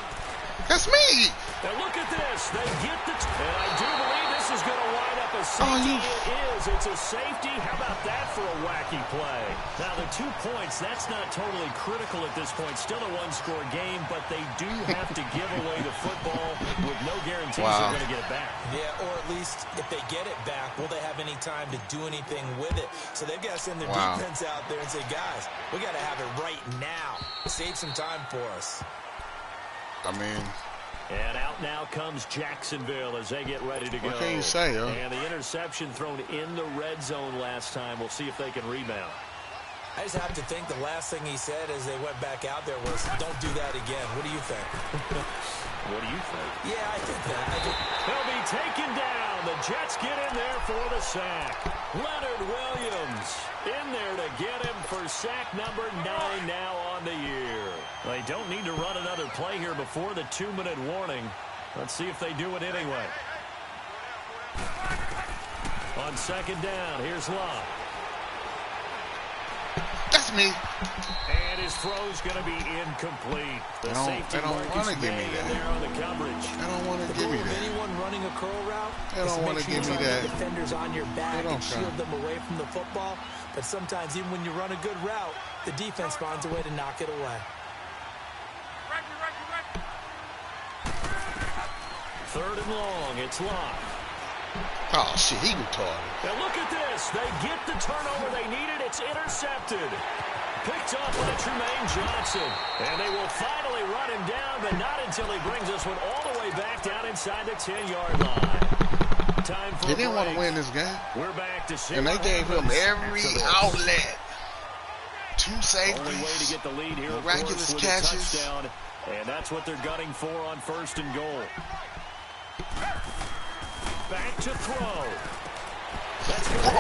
Speaker 2: That's me.
Speaker 1: Now look at this. They get the... and I do believe this is going to wind up a safety. It is. It's a safety. How about that for a wacky play? Now, the 2 points, that's not totally critical at this point. Still a one-score game, but they do have to give away the football with no guarantees they're going to get it back.
Speaker 3: Yeah, or at least if they get it back, will they have any time to do anything with it? So they've got to send their defense out there and say, guys, we got to have it right now. Save some time for us.
Speaker 2: I mean...
Speaker 1: and out now comes Jacksonville as they get ready to go.
Speaker 2: What can you say, huh?
Speaker 1: And the interception thrown in the red zone last time. We'll see if they can rebound.
Speaker 3: I just have to think the last thing he said as they went back out there was, don't do that again. What do you think?
Speaker 1: What do you think?
Speaker 3: Yeah, I think that.
Speaker 1: He'll be taken down. The Jets get in there for the sack. Leonard Williams in there to get him for sack number 9 now on the year. They don't need to run another play here before the 2-minute warning. Let's see if they do it anyway. On second down, here's Locke.
Speaker 2: That's me.
Speaker 1: And his throw's going to be incomplete. The safety
Speaker 2: they don't want to give me that.
Speaker 1: There on the coverage.
Speaker 2: They don't want to give me that.
Speaker 3: Anyone running a curl route,
Speaker 2: they don't want to give me that.
Speaker 3: Defenders on your back and shield them away from the football. But sometimes, even when you run a good route, the defense finds a way to knock it away.
Speaker 1: Third and long. It's Locke.
Speaker 2: Oh, shit, he retarded.
Speaker 1: Now look at this. They get the turnover they needed. It's intercepted. Picked up by Tremaine Johnson. And they will finally run him down, but not until he brings this one all the way back down inside the 10-yard line. Time for
Speaker 2: They didn't want to win this game.
Speaker 1: We're back to 0.
Speaker 2: And they gave him every outlet. 2 safeties.
Speaker 1: Only way to get the lead here,
Speaker 2: miraculous
Speaker 1: of course, with
Speaker 2: catches.
Speaker 1: a touchdown. And that's what they're gunning for on first and goal. Back to throw. That's good. And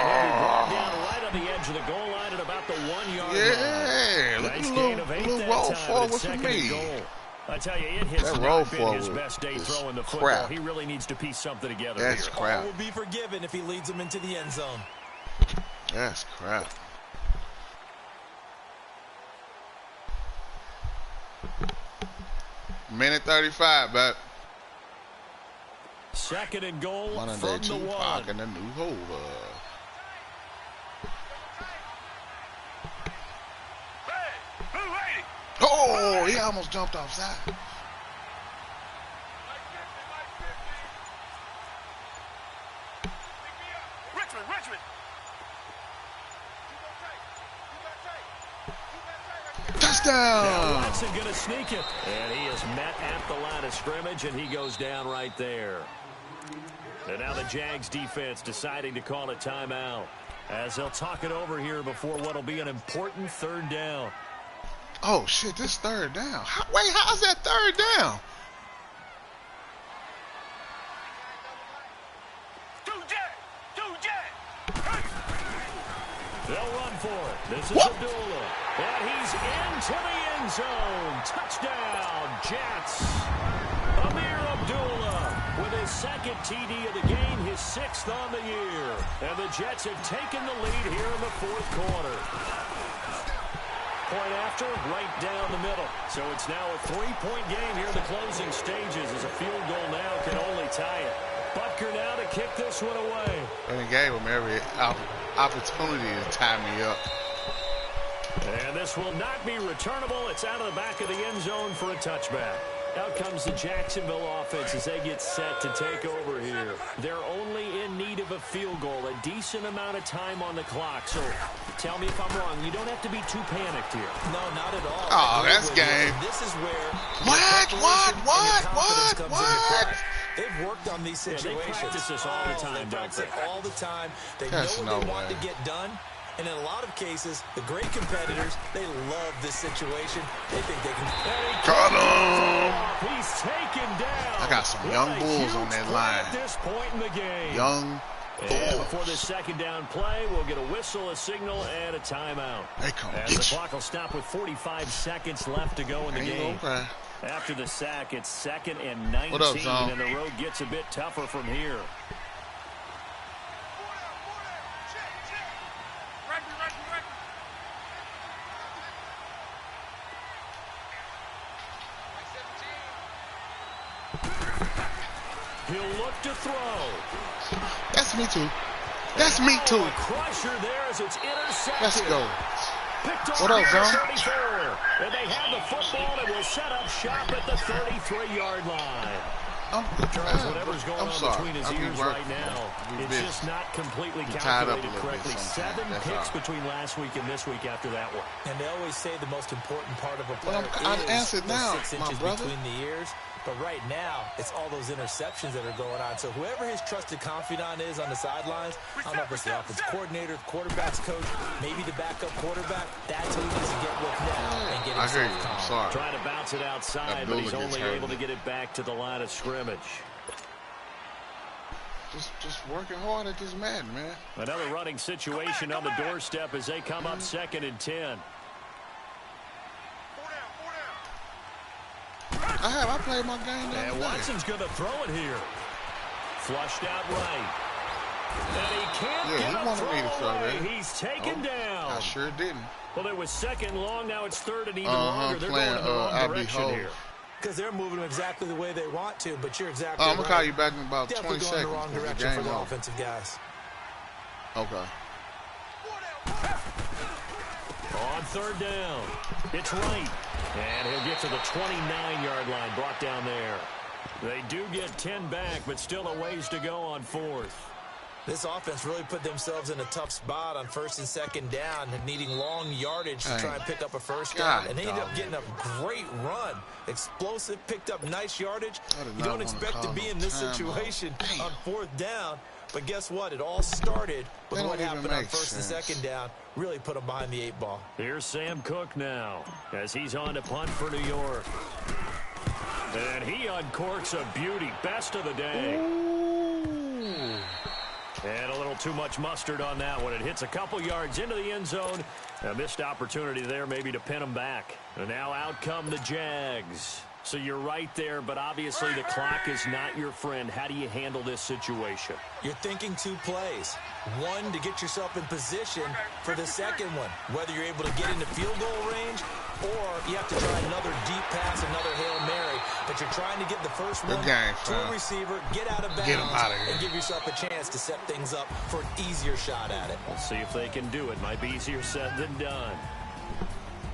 Speaker 1: he'll be brought down right on the edge of the goal line at about the 1-yard line. Nice gain of 8 that
Speaker 2: roll
Speaker 1: time,
Speaker 2: forward
Speaker 1: but second and goal. I tell you, it has not been his best day throwing the football.
Speaker 2: Crap.
Speaker 1: He really needs to piece something together.
Speaker 2: That's
Speaker 1: here.
Speaker 2: crap.
Speaker 3: All will be forgiven if he leads them into the end zone.
Speaker 2: That's crap. Minute 35, but
Speaker 1: second and goal
Speaker 2: one of
Speaker 1: from
Speaker 2: their
Speaker 1: the
Speaker 2: 2
Speaker 1: 1.
Speaker 2: parking a new holder. Oh, he almost jumped offside.
Speaker 4: Richmond.
Speaker 2: Touchdown!
Speaker 1: Now Watson going to sneak it. And he is met at the line of scrimmage, and he goes down right there. And now the Jags defense deciding to call a timeout as they'll talk it over here before what will be an important third down.
Speaker 2: Oh, shit, this third down. Wait, how's that third down?
Speaker 1: They'll run for it. This is Abdullah. And he's into the end zone. Touchdown, Jets. Amir Abdullah with his second TD of the game, his 6th on the year. And the Jets have taken the lead here in the 4th quarter. Point after, right down the middle. So it's now a 3-point game here in the closing stages as a field goal now can only tie it. Butker now to kick this one away.
Speaker 2: And he gave him every opportunity to tie me up.
Speaker 1: And this will not be returnable. It's out of the back of the end zone for a touchback. Out comes the Jacksonville offense as they get set to take over here. They're only in need of a field goal, a decent amount of time on the clock. So tell me if I'm wrong. You don't have to be too panicked here.
Speaker 3: No, not at all.
Speaker 2: Oh, that's game.
Speaker 3: This is where
Speaker 2: What?
Speaker 3: They've worked on these situations.
Speaker 1: They practice this all the time,
Speaker 3: They practice it all the time. They know what they want to get done. And in a lot of cases, the great competitors, they love this situation. They think they can.
Speaker 2: Got him!
Speaker 1: He's taken down.
Speaker 2: I got some young bulls on that line.
Speaker 1: At this point in the game.
Speaker 2: Young
Speaker 1: And before this second down play, we'll get a whistle, a signal, and a timeout.
Speaker 2: They come
Speaker 1: As
Speaker 2: get
Speaker 1: the
Speaker 2: you.
Speaker 1: clock will stop with 45 seconds left to go in the game.
Speaker 2: Okay.
Speaker 1: After the sack, it's 2nd and 19,
Speaker 2: What up, John?
Speaker 1: and the road gets a bit tougher from here. He'll look to throw.
Speaker 2: That's me too. That's me too.
Speaker 1: A crusher there as it's intercepted.
Speaker 2: Let's go.
Speaker 1: Picked off
Speaker 2: What up,
Speaker 1: near
Speaker 2: John?
Speaker 1: 34. And they have the football and will set up shop at the 33-yard line. Charles, whatever's going on between his ears right now, it's just not completely calculated correctly. 7 picks between last week and this week after that one.
Speaker 3: And they always say the most important part of a player
Speaker 2: I've
Speaker 3: is
Speaker 2: answered
Speaker 3: the
Speaker 2: now,
Speaker 3: 6
Speaker 2: my
Speaker 3: inches
Speaker 2: brother.
Speaker 3: between the ears. But right now, it's all those interceptions that are going on. So whoever his trusted confidant is on the sidelines, I don't know if it's the offensive coordinator, the quarterback's coach, maybe the backup quarterback, that's who he needs to get with now and get
Speaker 2: I hear
Speaker 3: himself
Speaker 2: you. I'm
Speaker 3: calm.
Speaker 2: sorry.
Speaker 1: Trying to bounce it outside, but he's only able to get it back to the line of scrimmage.
Speaker 2: Just working hard at this Madden, man.
Speaker 1: Another running situation on the doorstep as they come up 2nd and 10.
Speaker 2: I played my game the
Speaker 1: And
Speaker 2: other day.
Speaker 1: Watson's going to throw it here. Flushed out right. And he can't
Speaker 2: Yeah,
Speaker 1: get
Speaker 2: he
Speaker 1: a
Speaker 2: wanted me to
Speaker 1: throw
Speaker 2: throw
Speaker 1: away.
Speaker 2: that.
Speaker 1: He's taken down.
Speaker 2: I sure didn't.
Speaker 1: Well, it was 2nd long. Now it's 3rd and even longer. They're going in the wrong direction here.
Speaker 3: Because they're moving them exactly the way they want to, but you're exactly
Speaker 2: I'm
Speaker 3: right.
Speaker 2: going to call you back in about
Speaker 3: Definitely
Speaker 2: 20
Speaker 3: going
Speaker 2: seconds.
Speaker 3: in the wrong direction for the offensive guys.
Speaker 2: Okay.
Speaker 1: On 3rd down, it's right. And he'll get to the 29-yard line, brought down there. They do get 10 back, but still a ways to go on 4th.
Speaker 3: This offense really put themselves in a tough spot on 1st and 2nd down, needing long yardage to try and pick up a first down. And they ended up getting a great run. Explosive, picked up nice yardage. You don't expect to be in this situation on 4th down. But guess what? It all started with what happened on 1st and 2nd down. Really put them behind the 8 ball.
Speaker 1: Here's Sam Cook now as he's on to punt for New York. And he uncorks a beauty. Best of the day.
Speaker 2: Ooh.
Speaker 1: And a little too much mustard on that one. It hits a couple yards into the end zone. A missed opportunity there maybe to pin them back. And now out come the Jags. So you're right there, but obviously the clock is not your friend. How do you handle this situation?
Speaker 3: You're thinking 2 plays. One, to get yourself in position for the second one, whether you're able to get into field goal range or you have to try another deep pass, another Hail Mary. But you're trying to get the first one to a receiver, get out of bounds, and give yourself a chance to set things up for an easier shot at it.
Speaker 1: We'll see if they can do it. Might be easier said than done.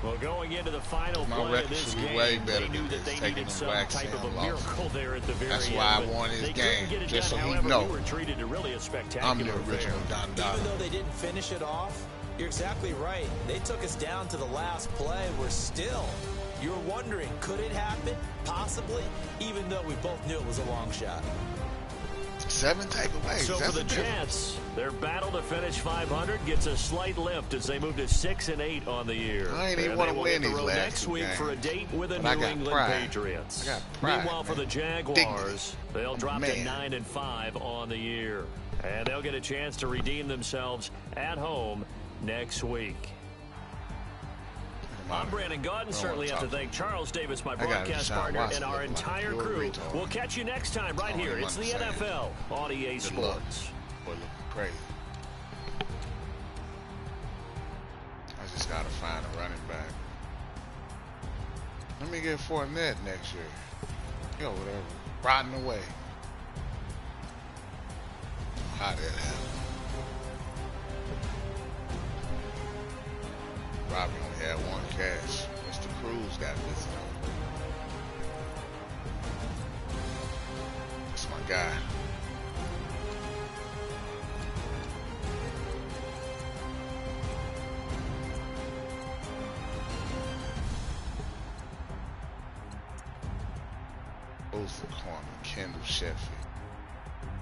Speaker 1: Well, going into the final play of this game, they knew that they needed some type of a miracle there at the very end.
Speaker 2: That's why I won his game, just so he know.
Speaker 1: We were treated to really a spectacular
Speaker 2: I'm the original Don Dada.
Speaker 3: Even though they didn't finish it off, you're exactly right. They took us down to the last play. We're still, you're wondering, could it happen? Possibly, even though we both knew it was a long shot.
Speaker 2: 7 takeaways.
Speaker 1: So for the Jets, their battle to finish 500 gets a slight lift as they move to 6 and 8 on the year.
Speaker 2: I ain't even want to win these last
Speaker 1: next week for a date with the New England Patriots. Meanwhile, for the Jaguars, they'll drop to 9 and 5 on the year, and they'll get a chance to redeem themselves at home next week. I'm Brandon Gaudin. Certainly have to thank Charles Davis, my broadcast partner, and our entire crew. We'll catch you next time right here. It's the NFL on EA Sports.
Speaker 2: Boy, looking crazy. I just got to find a running back. Let me get Fournette next year. Yo, whatever. Rotting away. How did that happen? Robbie only had 1 catch. Mr. Cruz got this one. That's my guy. Who's the corner? Kendall Sheffield.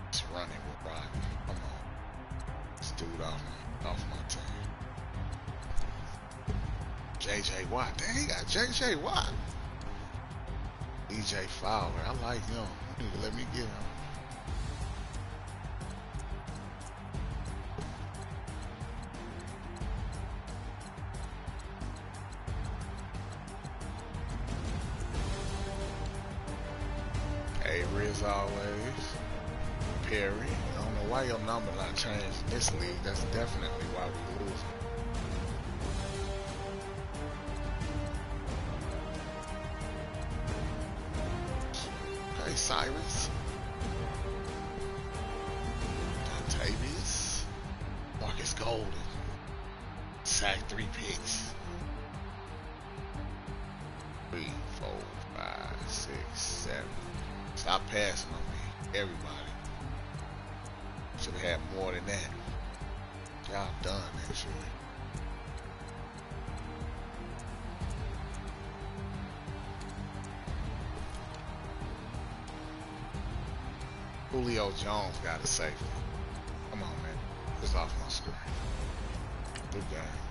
Speaker 2: It's running with Robbie. Come on. This dude off my team. J.J. Watt. Dang, he got J.J. Watt. DJ Fowler. I like him. Let me get him. Avery as always. Perry. I don't know why your number not changed in this league. That's definitely why we lose. Okay, Cyrus. Dontavius. Marcus Golden. Sack 3 picks. 3, 4, 5, 6, 7. Stop passing on me, everybody. Should have had more than that. Job done, actually. Julio Jones got a safety. Come on, man. It's off my screen. Good game.